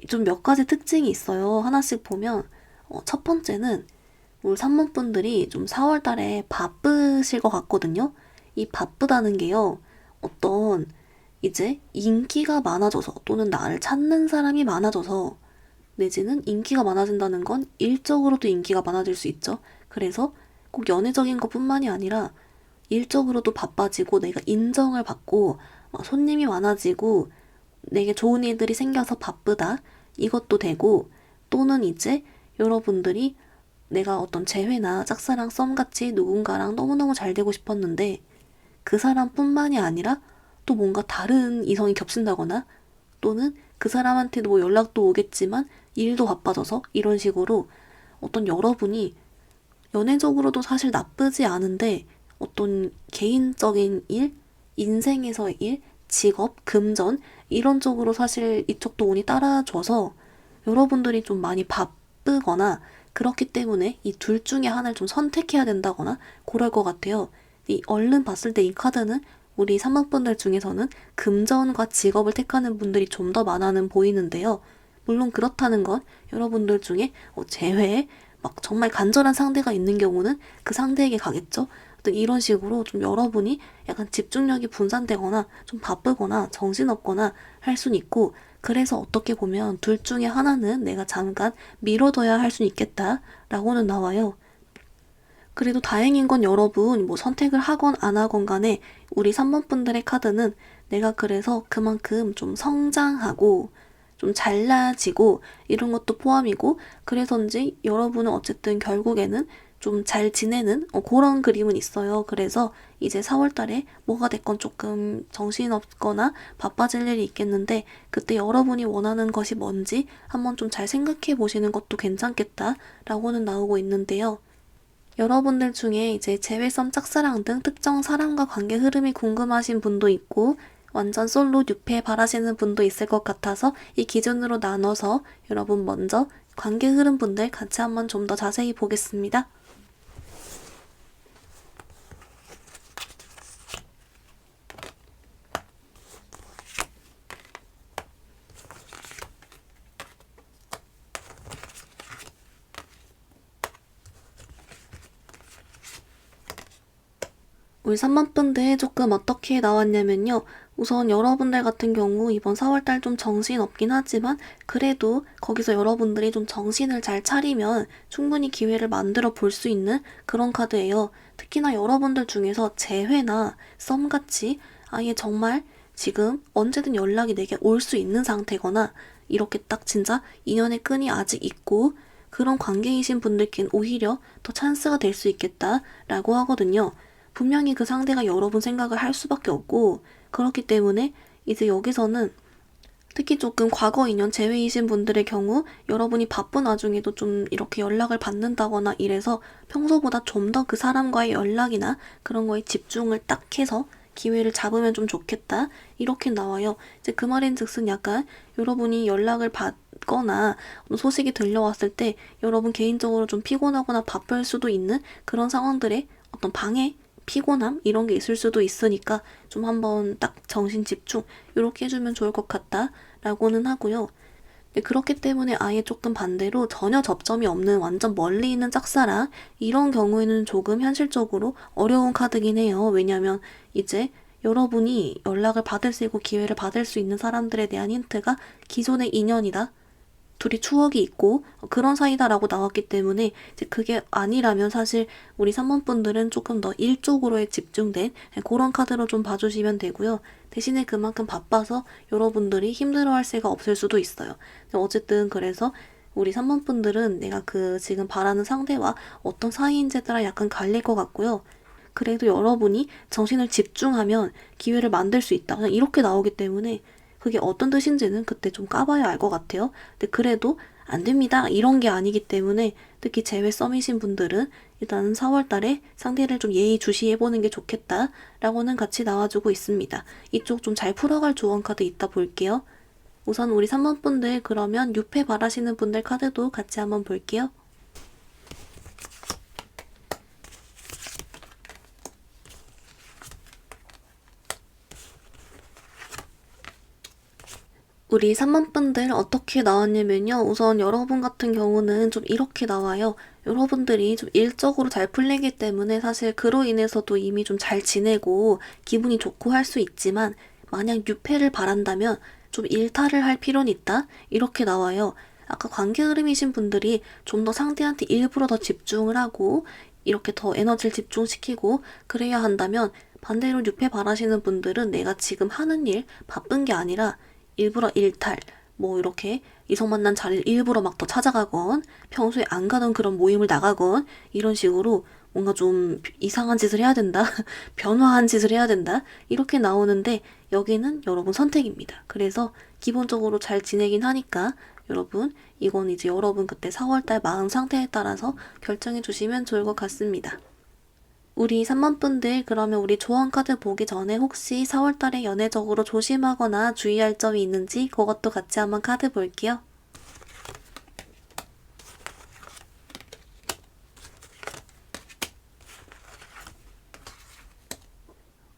[SPEAKER 1] 좀 몇 가지 특징이 있어요. 하나씩 보면 첫 번째는 우리 3번 분들이 좀 4월 달에 바쁘실 것 같거든요. 이 바쁘다는 게요. 어떤 이제 인기가 많아져서 또는 나를 찾는 사람이 많아져서 내지는 인기가 많아진다는 건 일적으로도 인기가 많아질 수 있죠. 그래서 꼭 연애적인 것뿐만이 아니라 일적으로도 바빠지고 내가 인정을 받고 손님이 많아지고 내게 좋은 일들이 생겨서 바쁘다. 이것도 되고 또는 이제 여러분들이 내가 어떤 재회나 짝사랑 썸같이 누군가랑 너무너무 잘 되고 싶었는데 그 사람뿐만이 아니라 또 뭔가 다른 이성이 겹친다거나 또는 그 사람한테도 뭐 연락도 오겠지만 일도 바빠져서 이런 식으로 어떤 여러분이 연애적으로도 사실 나쁘지 않은데 어떤 개인적인 일, 인생에서의 일, 직업, 금전 이런 쪽으로 사실 이쪽도 운이 따라줘서 여러분들이 좀 많이 바쁘거나 그렇기 때문에 이 둘 중에 하나를 좀 선택해야 된다거나 그럴 것 같아요. 이 얼른 봤을 때 이 카드는 우리 3번 분들 중에서는 금전과 직업을 택하는 분들이 좀 더 많아는 보이는데요. 물론 그렇다는 건 여러분들 중에 재회에 막 정말 간절한 상대가 있는 경우는 그 상대에게 가겠죠. 이런 식으로 좀 여러분이 약간 집중력이 분산되거나 좀 바쁘거나 정신없거나 할 순 있고 그래서 어떻게 보면 둘 중에 하나는 내가 잠깐 미뤄둬야 할 순 있겠다라고는 나와요. 그래도 다행인 건 여러분 뭐 선택을 하건 안 하건 간에 우리 3번 분들의 카드는 내가 그래서 그만큼 좀 성장하고 좀 잘나지고 이런 것도 포함이고 그래서인지 여러분은 어쨌든 결국에는 좀 잘 지내는 그런 그림은 있어요. 그래서 이제 4월 달에 뭐가 됐건 조금 정신없거나 바빠질 일이 있겠는데 그때 여러분이 원하는 것이 뭔지 한번 좀 잘 생각해 보시는 것도 괜찮겠다라고는 나오고 있는데요. 여러분들 중에 이제 재회썸, 짝사랑 등 특정 사람과 관계 흐름이 궁금하신 분도 있고 완전 솔로 뉴페 바라시는 분도 있을 것 같아서 이 기준으로 나눠서 여러분 먼저 관계 흐름 분들 같이 한번 좀 더 자세히 보겠습니다. 우리 3번 분들 조금 어떻게 나왔냐면요. 우선 여러분들 같은 경우 이번 4월달 좀 정신없긴 하지만 그래도 거기서 여러분들이 좀 정신을 잘 차리면 충분히 기회를 만들어 볼 수 있는 그런 카드예요. 특히나 여러분들 중에서 재회나 썸같이 아예 정말 지금 언제든 연락이 내게 올 수 있는 상태거나 이렇게 딱 진짜 인연의 끈이 아직 있고 그런 관계이신 분들께는 오히려 더 찬스가 될 수 있겠다라고 하거든요. 분명히 그 상대가 여러분 생각을 할 수밖에 없고 그렇기 때문에 이제 여기서는 특히 조금 과거 인연 제외이신 분들의 경우 여러분이 바쁜 와중에도 좀 이렇게 연락을 받는다거나 이래서 평소보다 좀 더 그 사람과의 연락이나 그런 거에 집중을 딱 해서 기회를 잡으면 좀 좋겠다 이렇게 나와요. 이제 그 말인즉슨 약간 여러분이 연락을 받거나 소식이 들려왔을 때 여러분 개인적으로 좀 피곤하거나 바쁠 수도 있는 그런 상황들의 어떤 방해 피곤함 이런 게 있을 수도 있으니까 좀 한번 딱 정신 집중 이렇게 해주면 좋을 것 같다 라고는 하고요. 그렇기 때문에 아예 조금 반대로 전혀 접점이 없는 완전 멀리 있는 짝사랑 이런 경우에는 조금 현실적으로 어려운 카드긴 해요. 왜냐면 이제 여러분이 연락을 받을 수 있고 기회를 받을 수 있는 사람들에 대한 힌트가 기존의 인연이다. 둘이 추억이 있고 그런 사이다라고 나왔기 때문에 이제 그게 아니라면 사실 우리 3번 분들은 조금 더 일 쪽으로에 집중된 그런 카드로 좀 봐주시면 되고요. 대신에 그만큼 바빠서 여러분들이 힘들어할 새가 없을 수도 있어요. 어쨌든 그래서 우리 3번 분들은 내가 지금 바라는 상대와 어떤 사이인지에 따라 약간 갈릴 것 같고요. 그래도 여러분이 정신을 집중하면 기회를 만들 수 있다. 그냥 이렇게 나오기 때문에 그게 어떤 뜻인지는 그때 좀 까봐야 알 것 같아요. 근데 그래도 안 됩니다. 이런 게 아니기 때문에 특히 재회 썸이신 분들은 일단 4월 달에 상대를 좀 예의주시해보는 게 좋겠다라고는 같이 나와주고 있습니다. 이쪽 좀 잘 풀어갈 조언 카드 이따 볼게요. 우선 우리 3번 분들 그러면 6패 바라시는 분들 카드도 같이 한번 볼게요. 우리 3번 분들 어떻게 나왔냐면요. 우선 여러분 같은 경우는 좀 이렇게 나와요. 여러분들이 좀 일적으로 잘 풀리기 때문에 사실 그로 인해서도 이미 좀 잘 지내고 기분이 좋고 할 수 있지만 만약 6패를 바란다면 좀 일탈을 할 필요는 있다? 이렇게 나와요. 아까 관계 흐름이신 분들이 좀 더 상대한테 일부러 더 집중을 하고 이렇게 더 에너지를 집중시키고 그래야 한다면 반대로 6패 바라시는 분들은 내가 지금 하는 일 바쁜 게 아니라 일부러 일탈, 뭐 이렇게 이성 만난 자리를 일부러 막 더 찾아가건 평소에 안 가던 그런 모임을 나가건 이런 식으로 뭔가 좀 이상한 짓을 해야 된다. 변화한 짓을 해야 된다. 이렇게 나오는데 여기는 여러분 선택입니다. 그래서 기본적으로 잘 지내긴 하니까 여러분 이건 이제 여러분 그때 4월달 마음 상태에 따라서 결정해 주시면 좋을 것 같습니다. 우리 3번 분들 그러면 우리 조언 카드 보기 전에 혹시 4월달에 연애적으로 조심하거나 주의할 점이 있는지 그것도 같이 한번 카드 볼게요.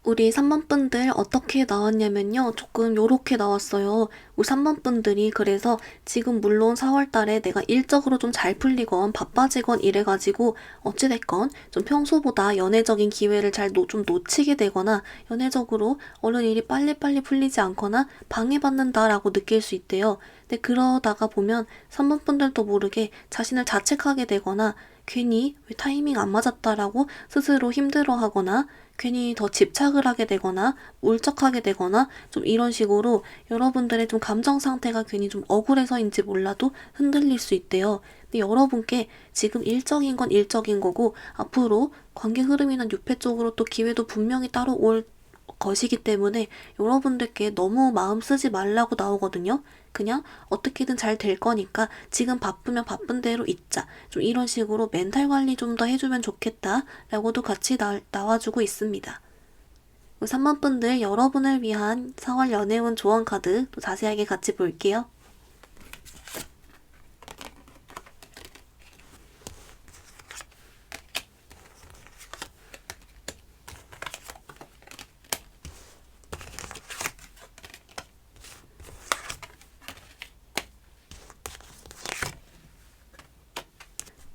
[SPEAKER 1] 우리 3번 분들 어떻게 나왔냐면요. 조금 요렇게 나왔어요. 우리 3번 분들이 그래서 지금 물론 4월 달에 내가 일적으로 좀 잘 풀리건 바빠지건 이래가지고 어찌됐건 좀 평소보다 연애적인 기회를 좀 놓치게 되거나 연애적으로 얼른 일이 빨리빨리 풀리지 않거나 방해받는다라고 느낄 수 있대요. 근데 그러다가 보면 3번 분들도 모르게 자신을 자책하게 되거나 괜히 왜 타이밍 안 맞았다라고 스스로 힘들어하거나 괜히 더 집착을 하게 되거나 울적하게 되거나 좀 이런 식으로 여러분들의 좀 감정 상태가 괜히 좀 억울해서인지 몰라도 흔들릴 수 있대요. 근데 여러분께 지금 일적인 건 일적인 거고 앞으로 관계 흐름이나 유패 쪽으로 또 기회도 분명히 따로 올 것이기 때문에 여러분들께 너무 마음 쓰지 말라고 나오거든요. 그냥 어떻게든 잘 될 거니까 지금 바쁘면 바쁜 대로 있자. 좀 이런 식으로 멘탈 관리 좀 더 해주면 좋겠다. 라고도 같이 나와주고 있습니다. 3번 분들 여러분을 위한 4월 연애운 조언 카드 또 자세하게 같이 볼게요.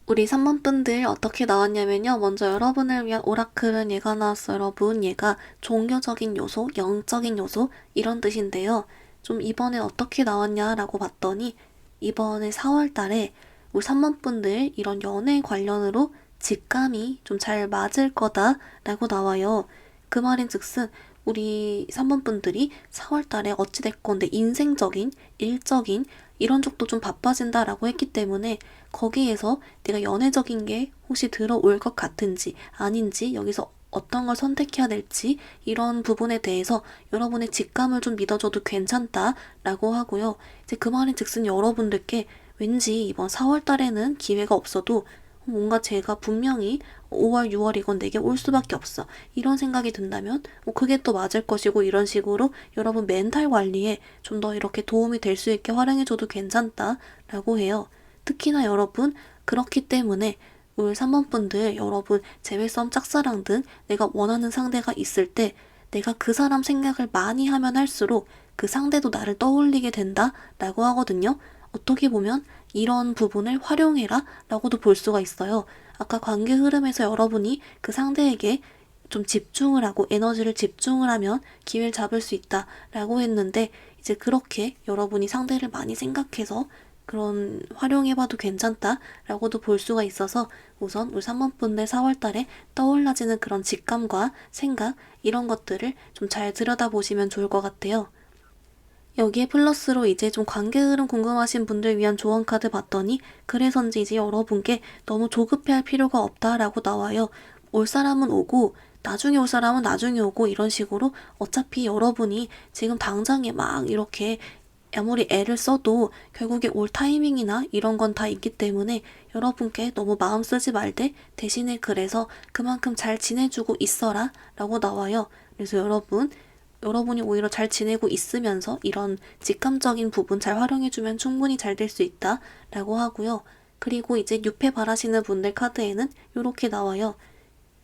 [SPEAKER 1] 우리 3번 분들 어떻게 나왔냐면요. 먼저 여러분을 위한 오라클은 얘가 나왔어요. 여러분 얘가 종교적인 요소, 영적인 요소 이런 뜻인데요. 좀 이번에 어떻게 나왔냐라고 봤더니 이번에 4월 달에 우리 3번 분들 이런 연애 관련으로 직감이 좀 잘 맞을 거다라고 나와요. 그 말인 즉슨 우리 3번 분들이 4월 달에 어찌됐건 내 인생적인, 일적인 이런 쪽도 좀 바빠진다라고 했기 때문에 거기에서 내가 연애적인 게 혹시 들어올 것 같은지 아닌지 여기서 어떤 걸 선택해야 될지 이런 부분에 대해서 여러분의 직감을 좀 믿어줘도 괜찮다라고 하고요. 이제 그 말인 즉슨 여러분들께 왠지 이번 4월 달에는 기회가 없어도 뭔가 제가 분명히 5월, 6월이건 내게 올 수밖에 없어. 이런 생각이 든다면 그게 또 맞을 것이고 이런 식으로 여러분 멘탈 관리에 좀 더 이렇게 도움이 될 수 있게 활용해줘도 괜찮다라고 해요. 특히나 여러분 그렇기 때문에 우리 3번 분들 여러분 재회썸 짝사랑 등 내가 원하는 상대가 있을 때 내가 그 사람 생각을 많이 하면 할수록 그 상대도 나를 떠올리게 된다라고 하거든요. 어떻게 보면 이런 부분을 활용해라 라고도 볼 수가 있어요. 아까 관계 흐름에서 여러분이 그 상대에게 좀 집중을 하고 에너지를 집중을 하면 기회를 잡을 수 있다 라고 했는데 이제 그렇게 여러분이 상대를 많이 생각해서 그런 활용해봐도 괜찮다 라고도 볼 수가 있어서 우선 우리 3번 분들 4월 달에 떠올라지는 그런 직감과 생각 이런 것들을 좀 잘 들여다보시면 좋을 것 같아요. 여기에 플러스로 이제 좀 관계 흐름 궁금하신 분들 위한 조언 카드 봤더니 그래서인지 이제 여러분께 너무 조급해할 필요가 없다라고 나와요. 올 사람은 오고 나중에 올 사람은 나중에 오고 이런 식으로 어차피 여러분이 지금 당장에 막 이렇게 아무리 애를 써도 결국에 올 타이밍이나 이런 건 다 있기 때문에 여러분께 너무 마음 쓰지 말되 대신에 그래서 그만큼 잘 지내주고 있어라 라고 나와요. 그래서 여러분이 오히려 잘 지내고 있으면서 이런 직감적인 부분 잘 활용해주면 충분히 잘 될 수 있다 라고 하고요. 그리고 이제 유패 바라시는 분들 카드에는 이렇게 나와요.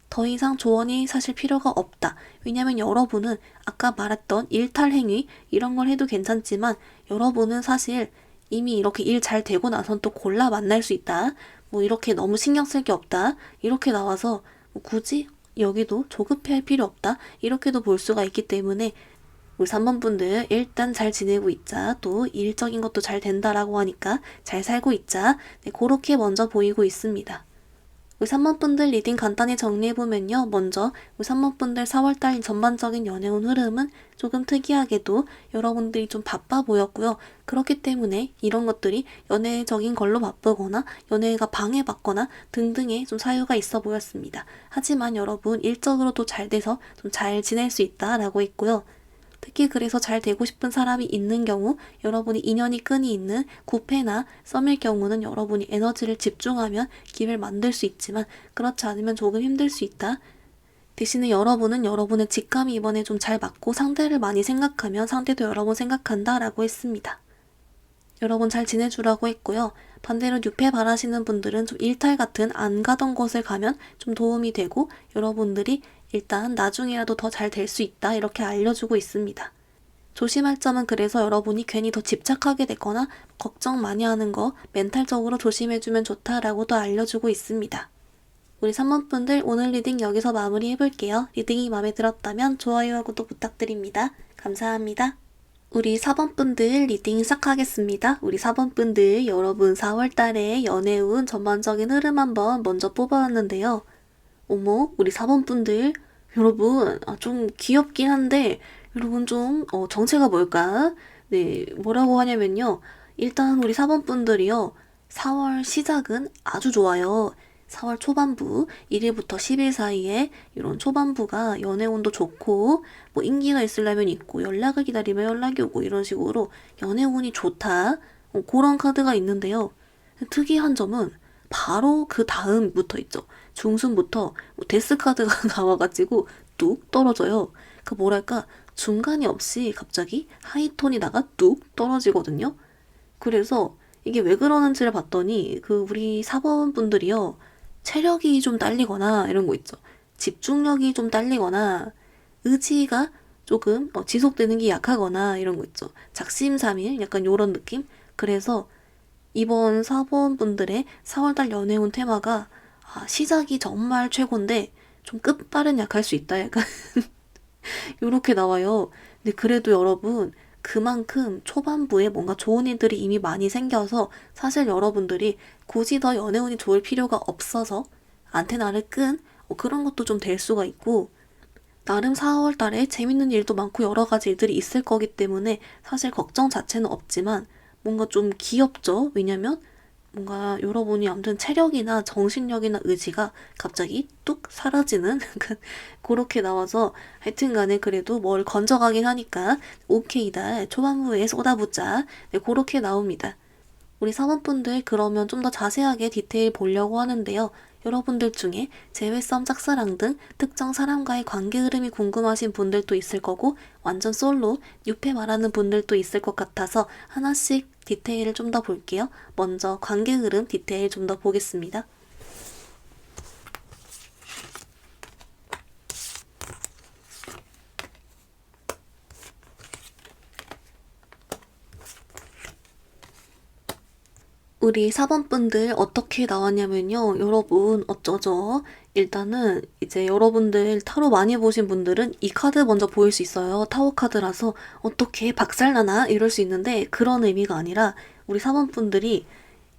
[SPEAKER 1] 더 이상 조언이 사실 필요가 없다. 왜냐면 여러분은 아까 말했던 일탈 행위 이런 걸 해도 괜찮지만 여러분은 사실 이미 이렇게 일 잘 되고 나선 또 골라 만날 수 있다. 뭐 이렇게 너무 신경 쓸 게 없다. 이렇게 나와서 뭐 굳이 여기도 조급해할 필요 없다. 이렇게도 볼 수가 있기 때문에 우리 3번 분들 일단 잘 지내고 있자. 또 일적인 것도 잘 된다라고 하니까 잘 살고 있자. 네, 그렇게 먼저 보이고 있습니다. 우리 3번 분들 리딩 간단히 정리해보면요. 먼저 우리 3번 분들 4월달 전반적인 연애운 흐름은 조금 특이하게도 여러분들이 좀 바빠 보였고요. 그렇기 때문에 이런 것들이 연애적인 걸로 바쁘거나 연애가 방해받거나 등등의 좀 사유가 있어 보였습니다. 하지만 여러분 일적으로도 잘 돼서 좀 잘 지낼 수 있다라고 했고요. 특히 그래서 잘 되고 싶은 사람이 있는 경우 여러분이 인연이 끈이 있는 구패나 썸일 경우는 여러분이 에너지를 집중하면 기회를 만들 수 있지만 그렇지 않으면 조금 힘들 수 있다. 대신에 여러분은 여러분의 직감이 이번에 좀 잘 맞고 상대를 많이 생각하면 상대도 여러분 생각한다 라고 했습니다. 여러분 잘 지내주라고 했고요. 반대로 유패 바라시는 분들은 좀 일탈 같은 안 가던 곳을 가면 좀 도움이 되고 여러분들이 일단 나중이라도 더 잘 될 수 있다 이렇게 알려주고 있습니다. 조심할 점은 그래서 여러분이 괜히 더 집착하게 되거나 걱정 많이 하는 거 멘탈적으로 조심해주면 좋다라고도 알려주고 있습니다. 우리 3번 분들 오늘 리딩 여기서 마무리해볼게요. 리딩이 마음에 들었다면 좋아요와 구독 부탁드립니다. 감사합니다. 우리 4번 분들 리딩 시작하겠습니다. 우리 4번 분들 여러분 4월달에 연애운 전반적인 흐름 한번 먼저 뽑아왔는데요. 어머, 우리 4번 분들 여러분 좀 귀엽긴 한데 여러분 좀 정체가 뭘까? 네, 뭐라고 하냐면요. 일단 우리 4번 분들이요. 4월 시작은 아주 좋아요. 4월 초반부 1일부터 10일 사이에 이런 초반부가 연애운도 좋고 뭐 인기가 있으려면 있고 연락을 기다리면 연락이 오고 이런 식으로 연애운이 좋다. 그런 카드가 있는데요. 특이한 점은 바로 그 다음부터 있죠. 중순부터 데스 카드가 나와가지고 뚝 떨어져요. 그 뭐랄까 중간이 없이 갑자기 하이톤이다가 뚝 떨어지거든요. 그래서 이게 왜 그러는지를 봤더니 그 우리 4번 분들이요. 체력이 좀 딸리거나 이런 거 있죠. 집중력이 좀 딸리거나 의지가 조금 지속되는 게 약하거나 이런 거 있죠. 작심삼일 약간 요런 느낌? 그래서 이번 4번 분들의 4월달 연애운 테마가 시작이 정말 최고인데 좀 끝발은 약할 수 있다 약간 요렇게 나와요. 근데 그래도 여러분 그만큼 초반부에 뭔가 좋은 일들이 이미 많이 생겨서 사실 여러분들이 굳이 더 연애운이 좋을 필요가 없어서 안테나를 끈 그런 것도 좀 될 수가 있고 나름 4월 달에 재밌는 일도 많고 여러 가지 일들이 있을 거기 때문에 사실 걱정 자체는 없지만 뭔가 좀 귀엽죠? 왜냐면 뭔가 여러분이 아무튼 체력이나 정신력이나 의지가 갑자기 뚝 사라지는 그렇게 나와서 하여튼 간에 그래도 뭘 건져가긴 하니까 오케이다. 초반부에 쏟아붓자. 네, 그렇게 나옵니다. 우리 사모분들 그러면 좀 더 자세하게 디테일 보려고 하는데요. 여러분들 중에 재회썸, 짝사랑 등 특정 사람과의 관계 흐름이 궁금하신 분들도 있을 거고 완전 솔로, 유패 말하는 분들도 있을 것 같아서 하나씩 디테일을 좀 더 볼게요. 먼저 관계 흐름 디테일 좀 더 보겠습니다. 우리 4번 분들 어떻게 나왔냐면요. 여러분 어쩌죠? 일단은 이제 여러분들 타로 많이 보신 분들은 이 카드 먼저 보일 수 있어요. 타워 카드라서 어떻게 박살나나 이럴 수 있는데 그런 의미가 아니라 우리 4번 분들이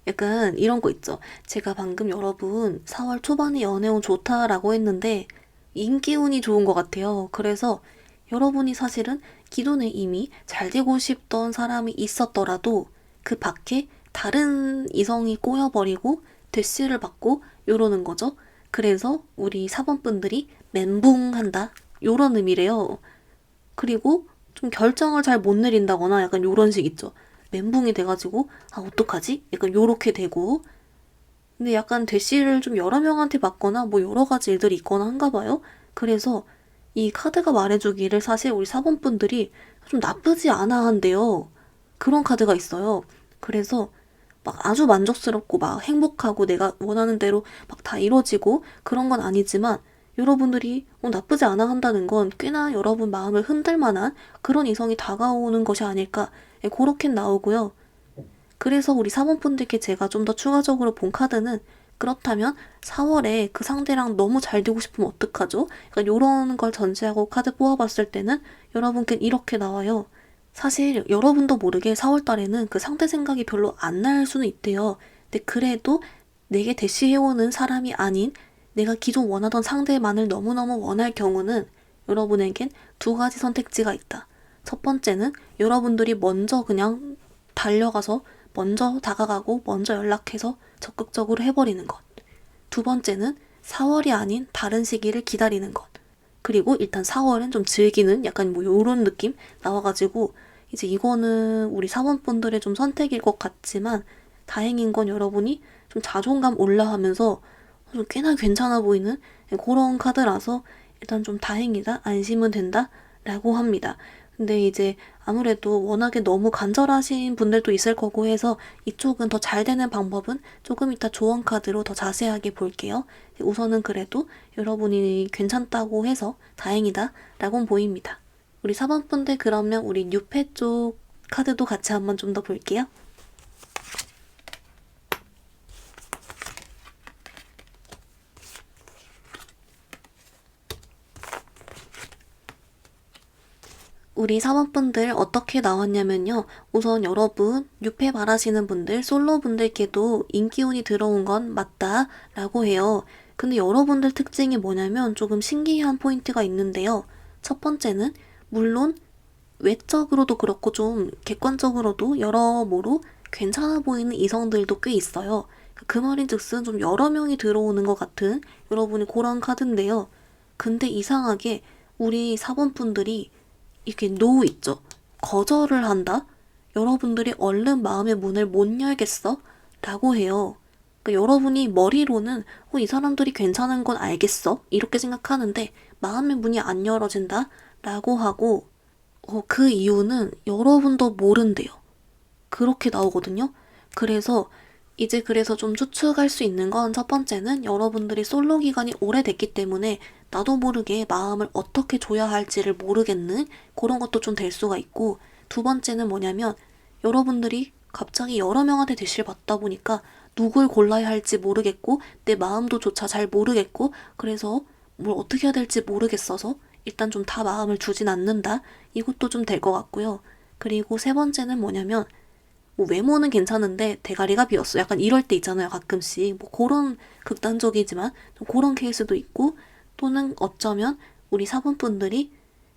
[SPEAKER 1] 약간 이런 거 있죠. 제가 방금 여러분 4월 초반에 연애운 좋다라고 했는데 인기운이 좋은 것 같아요. 그래서 여러분이 사실은 기존에 이미 잘 되고 싶던 사람이 있었더라도 그 밖에 다른 이성이 꼬여버리고 대시를 받고 요러는 거죠. 그래서 우리 4번분들이 멘붕한다 요런 의미래요. 그리고 좀 결정을 잘 못 내린다거나 약간 요런 식 있죠. 멘붕이 돼가지고 아 어떡하지? 약간 요렇게 되고 근데 약간 대시를 좀 여러 명한테 받거나 뭐 여러 가지 일들이 있거나 한가 봐요. 그래서 이 카드가 말해주기를 사실 우리 4번분들이 좀 나쁘지 않아 한대요. 그런 카드가 있어요. 그래서 막 아주 만족스럽고 막 행복하고 내가 원하는 대로 막 다 이루어지고 그런 건 아니지만 여러분들이 나쁘지 않아 한다는 건 꽤나 여러분 마음을 흔들 만한 그런 이성이 다가오는 것이 아닐까 그렇게 나오고요. 그래서 우리 사모분들께 제가 좀 더 추가적으로 본 카드는 그렇다면 4월에 그 상대랑 너무 잘 되고 싶으면 어떡하죠? 약간 요런 걸 전제하고 카드 뽑아봤을 때는 여러분께 이렇게 나와요. 사실 여러분도 모르게 4월 달에는 그 상대 생각이 별로 안 날 수는 있대요. 근데 그래도 내게 대시해오는 사람이 아닌 내가 기존 원하던 상대만을 너무너무 원할 경우는 여러분에겐 두 가지 선택지가 있다. 첫 번째는 여러분들이 먼저 그냥 달려가서 먼저 다가가고 먼저 연락해서 적극적으로 해버리는 것. 두 번째는 4월이 아닌 다른 시기를 기다리는 것. 그리고 일단 4월은 좀 즐기는 약간 뭐 요런 느낌 나와가지고 이제 이거는 우리 사원분들의 좀 선택일 것 같지만 다행인 건 여러분이 좀 자존감 올라하면서 좀 꽤나 괜찮아 보이는 그런 카드라서 일단 좀 다행이다, 안심은 된다 라고 합니다. 근데 이제 아무래도 워낙에 너무 간절하신 분들도 있을 거고 해서 이쪽은 더 잘 되는 방법은 조금 이따 조언 카드로 더 자세하게 볼게요. 우선은 그래도 여러분이 괜찮다고 해서 다행이다 라고는 보입니다. 우리 4번분들 그러면 우리 뉴페 쪽 카드도 같이 한번 좀 더 볼게요. 우리 사원분들 어떻게 나왔냐면요. 우선 여러분 뉴페 바라시는 분들, 솔로 분들께도 인기운이 들어온 건 맞다 라고 해요. 근데 여러분들 특징이 뭐냐면 조금 신기한 포인트가 있는데요. 첫 번째는 물론 외적으로도 그렇고 좀 객관적으로도 여러모로 괜찮아 보이는 이성들도 꽤 있어요. 그 말인즉슨 좀 여러 명이 들어오는 것 같은 여러분이 그런 카드인데요. 근데 이상하게 우리 사본분들이 이게 노 있죠. 거절을 한다? 여러분들이 얼른 마음의 문을 못 열겠어? 라고 해요. 그러니까 여러분이 머리로는 이 사람들이 괜찮은 건 알겠어? 이렇게 생각하는데 마음의 문이 안 열어진다? 라고 하고 그 이유는 여러분도 모른대요. 그렇게 나오거든요. 그래서 그래서 좀 추측할 수 있는 건 첫 번째는 여러분들이 솔로 기간이 오래됐기 때문에 나도 모르게 마음을 어떻게 줘야 할지를 모르겠는 그런 것도 좀 될 수가 있고 두 번째는 뭐냐면 여러분들이 갑자기 여러 명한테 대시를 받다 보니까 누굴 골라야 할지 모르겠고 내 마음도 조차 잘 모르겠고 그래서 뭘 어떻게 해야 될지 모르겠어서 일단 좀 다 마음을 주진 않는다. 이것도 좀 될 것 같고요. 그리고 세 번째는 뭐냐면 뭐 외모는 괜찮은데 대가리가 비었어. 약간 이럴 때 있잖아요. 가끔씩. 뭐 그런 극단적이지만 좀 그런 케이스도 있고 또는 어쩌면 우리 사분분들이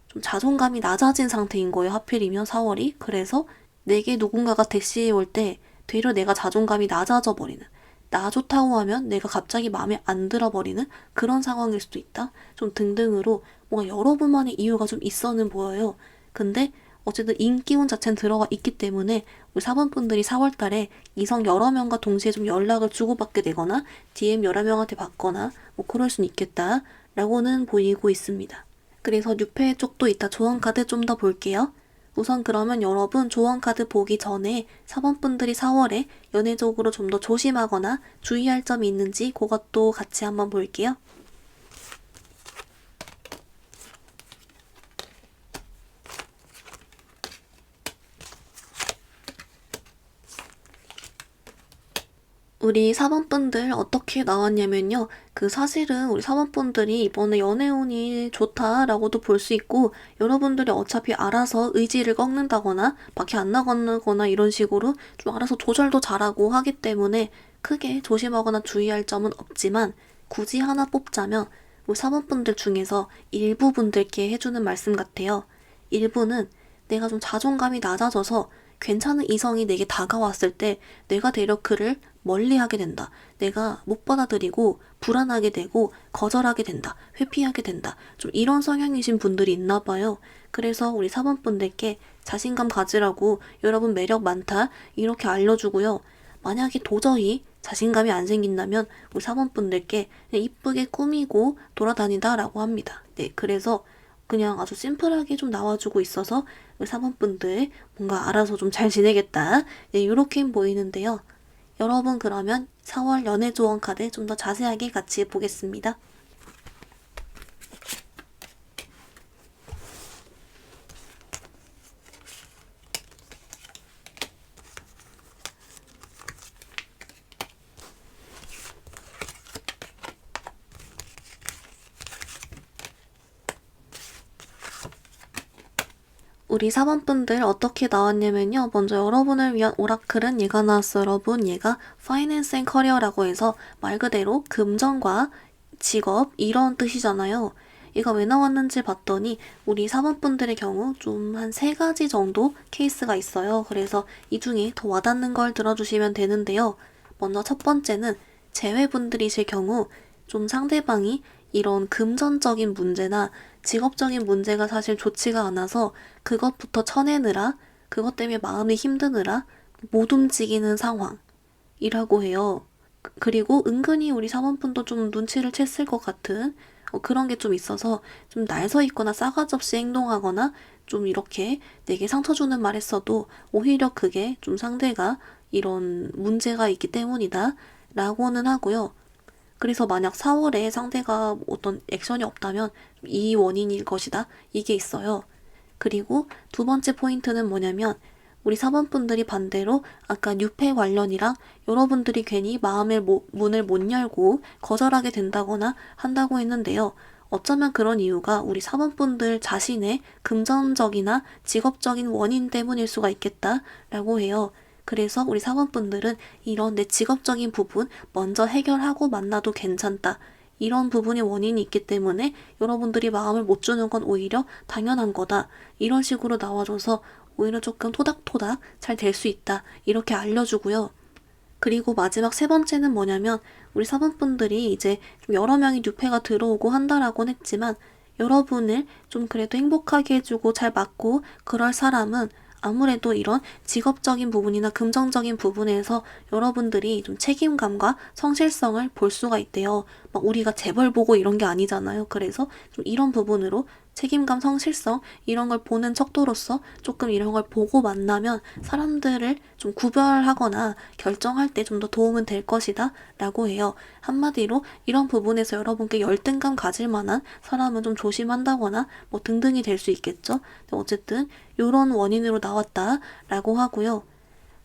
[SPEAKER 1] 좀 자존감이 낮아진 상태인 거예요. 하필이면 4월이. 그래서 내게 누군가가 대시해 올 때 되려 내가 자존감이 낮아져 버리는 나 좋다고 하면 내가 갑자기 마음에 안 들어버리는 그런 상황일 수도 있다. 좀 등등으로 뭔가 여러분만의 이유가 좀 있어는 보여요. 근데 어쨌든 인기운 자체는 들어가 있기 때문에 우리 사번분들이 4월달에 이성 여러 명과 동시에 좀 연락을 주고받게 되거나 DM 여러 명한테 받거나 뭐 그럴 수는 있겠다 라고는 보이고 있습니다. 그래서 뉴페 쪽도 이따 조언카드 좀 더 볼게요. 우선 그러면 여러분 조언카드 보기 전에 4번분들이 4월에 연애적으로 좀 더 조심하거나 주의할 점이 있는지 그것도 같이 한번 볼게요. 우리 4번분들 어떻게 나왔냐면요. 사실은 우리 4번분들이 이번에 연애운이 좋다라고도 볼 수 있고 여러분들이 어차피 알아서 의지를 꺾는다거나 밖에 안 나가거나 이런 식으로 좀 알아서 조절도 잘하고 하기 때문에 크게 조심하거나 주의할 점은 없지만 굳이 하나 뽑자면 우리 4번분들 중에서 일부 분들께 해주는 말씀 같아요. 일부는 내가 좀 자존감이 낮아져서 괜찮은 이성이 내게 다가왔을 때 내가 되려 그를 멀리하게 된다. 내가 못 받아들이고 불안하게 되고 거절하게 된다. 회피하게 된다. 좀 이런 성향이신 분들이 있나 봐요. 그래서 우리 사번분들께 자신감 가지라고 여러분 매력 많다 이렇게 알려주고요. 만약에 도저히 자신감이 안 생긴다면 우리 사번분들께 그냥 이쁘게 꾸미고 돌아다니다 라고 합니다. 네, 그래서 그냥 아주 심플하게 좀 나와주고 있어서 우리 사번분들 뭔가 알아서 좀 잘 지내겠다. 네, 이렇게 보이는데요. 여러분 그러면 4월 연애 조언 카드 좀 더 자세하게 같이 보겠습니다. 우리 4번분들 어떻게 나왔냐면요. 먼저 여러분을 위한 오라클은 얘가 나왔어요. 여러분 얘가 파이낸스 앤 커리어라고 해서 말 그대로 금전과 직업 이런 뜻이잖아요. 얘가 왜 나왔는지 봤더니 우리 4번분들의 경우 좀 한 3가지 정도 케이스가 있어요. 그래서 이 중에 더 와닿는 걸 들어주시면 되는데요. 먼저 첫 번째는 재회분들이실 경우 좀 상대방이 이런 금전적인 문제나 직업적인 문제가 사실 좋지가 않아서 그것부터 쳐내느라 그것 때문에 마음이 힘드느라 못 움직이는 상황이라고 해요. 그리고 은근히 우리 사원분도 좀 눈치를 챘을 것 같은 그런 게 좀 있어서 좀 날 서 있거나 싸가지 없이 행동하거나 좀 이렇게 내게 상처 주는 말 했어도 오히려 그게 좀 상대가 이런 문제가 있기 때문이다 라고는 하고요. 그래서 만약 4월에 상대가 어떤 액션이 없다면 이 원인일 것이다. 이게 있어요. 그리고 두 번째 포인트는 뭐냐면 우리 4번분들이 반대로 아까 뉴페 관련이랑 여러분들이 괜히 마음의 문을 못 열고 거절하게 된다거나 한다고 했는데요. 어쩌면 그런 이유가 우리 4번분들 자신의 금전적이나 직업적인 원인 때문일 수가 있겠다라고 해요. 그래서 우리 사원분들은 이런 내 직업적인 부분 먼저 해결하고 만나도 괜찮다. 이런 부분이 원인이 있기 때문에 여러분들이 마음을 못 주는 건 오히려 당연한 거다. 이런 식으로 나와줘서 오히려 조금 토닥토닥 잘 될 수 있다. 이렇게 알려주고요. 그리고 마지막 3번째는 뭐냐면 우리 사원분들이 이제 좀 여러 명이 뉴페가 들어오고 한다라고는 했지만 여러분을 좀 그래도 행복하게 해주고 잘 맞고 그럴 사람은 아무래도 이런 직업적인 부분이나 금전적인 부분에서 여러분들이 좀 책임감과 성실성을 볼 수가 있대요. 막 우리가 재벌 보고 이런 게 아니잖아요. 그래서 좀 이런 부분으로 책임감, 성실성 이런 걸 보는 척도로서 조금 이런 걸 보고 만나면 사람들을 좀 구별하거나 결정할 때 좀 더 도움은 될 것이다 라고 해요. 한마디로 이런 부분에서 여러분께 열등감 가질 만한 사람은 좀 조심한다거나 뭐 등등이 될 수 있겠죠. 어쨌든 이런 원인으로 나왔다 라고 하고요.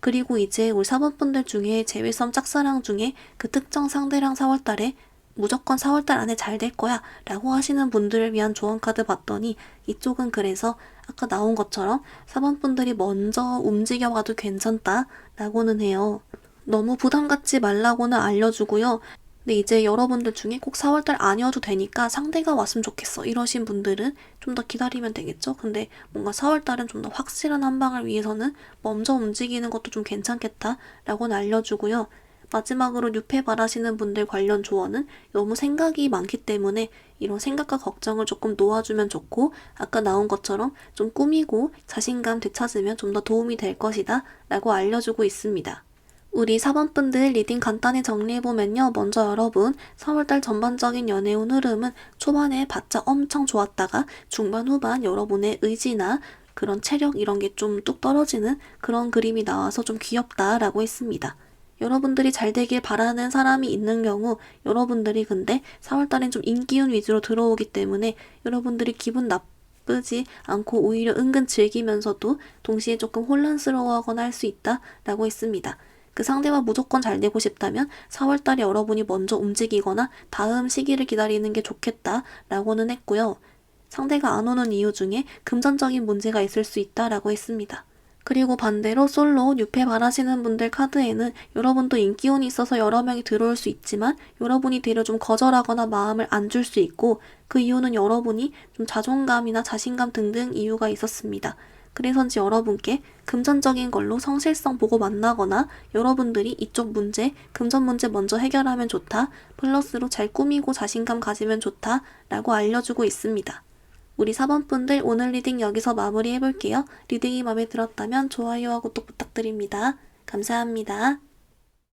[SPEAKER 1] 그리고 이제 우리 사번분들 중에 제외섬 짝사랑 중에 그 특정 상대랑 4월달에 무조건 4월달 안에 잘 될 거야 라고 하시는 분들을 위한 조언카드 봤더니 이쪽은 그래서 아까 나온 것처럼 4번분들이 먼저 움직여봐도 괜찮다 라고는 해요. 너무 부담 갖지 말라고는 알려주고요. 근데 이제 여러분들 중에 꼭 4월달 아니어도 되니까 상대가 왔으면 좋겠어 이러신 분들은 좀 더 기다리면 되겠죠. 근데 뭔가 4월달은 좀 더 확실한 한 방을 위해서는 먼저 움직이는 것도 좀 괜찮겠다 라고는 알려주고요. 마지막으로 뉴페 바라시는 분들 관련 조언은 너무 생각이 많기 때문에 이런 생각과 걱정을 조금 놓아주면 좋고 아까 나온 것처럼 좀 꾸미고 자신감 되찾으면 좀 더 도움이 될 것이다 라고 알려주고 있습니다. 우리 4번분들 리딩 간단히 정리해보면요. 먼저 여러분 4월달 전반적인 연애운 흐름은 초반에 바짝 엄청 좋았다가 중반 후반 여러분의 의지나 그런 체력 이런 게 좀 뚝 떨어지는 그런 그림이 나와서 좀 귀엽다라고 했습니다. 여러분들이 잘 되길 바라는 사람이 있는 경우 여러분들이 근데 4월달엔 좀 인기운 위주로 들어오기 때문에 여러분들이 기분 나쁘지 않고 오히려 은근 즐기면서도 동시에 조금 혼란스러워하거나 할 수 있다라고 했습니다. 그 상대와 무조건 잘 되고 싶다면 4월달에 여러분이 먼저 움직이거나 다음 시기를 기다리는 게 좋겠다라고는 했고요. 상대가 안 오는 이유 중에 금전적인 문제가 있을 수 있다라고 했습니다. 그리고 반대로 솔로 뉴페 바라시는 분들 카드에는 여러분도 인기운이 있어서 여러 명이 들어올 수 있지만 여러분이 되려 좀 거절하거나 마음을 안 줄 수 있고 그 이유는 여러분이 좀 자존감이나 자신감 등등 이유가 있었습니다. 그래서인지 여러분께 금전적인 걸로 성실성 보고 만나거나 여러분들이 이쪽 문제, 금전 문제 먼저 해결하면 좋다, 플러스로 잘 꾸미고 자신감 가지면 좋다 라고 알려주고 있습니다. 우리 4번분들 오늘 리딩 여기서 마무리해볼게요. 리딩이 마음에 들었다면 좋아요하고 또 부탁드립니다. 감사합니다.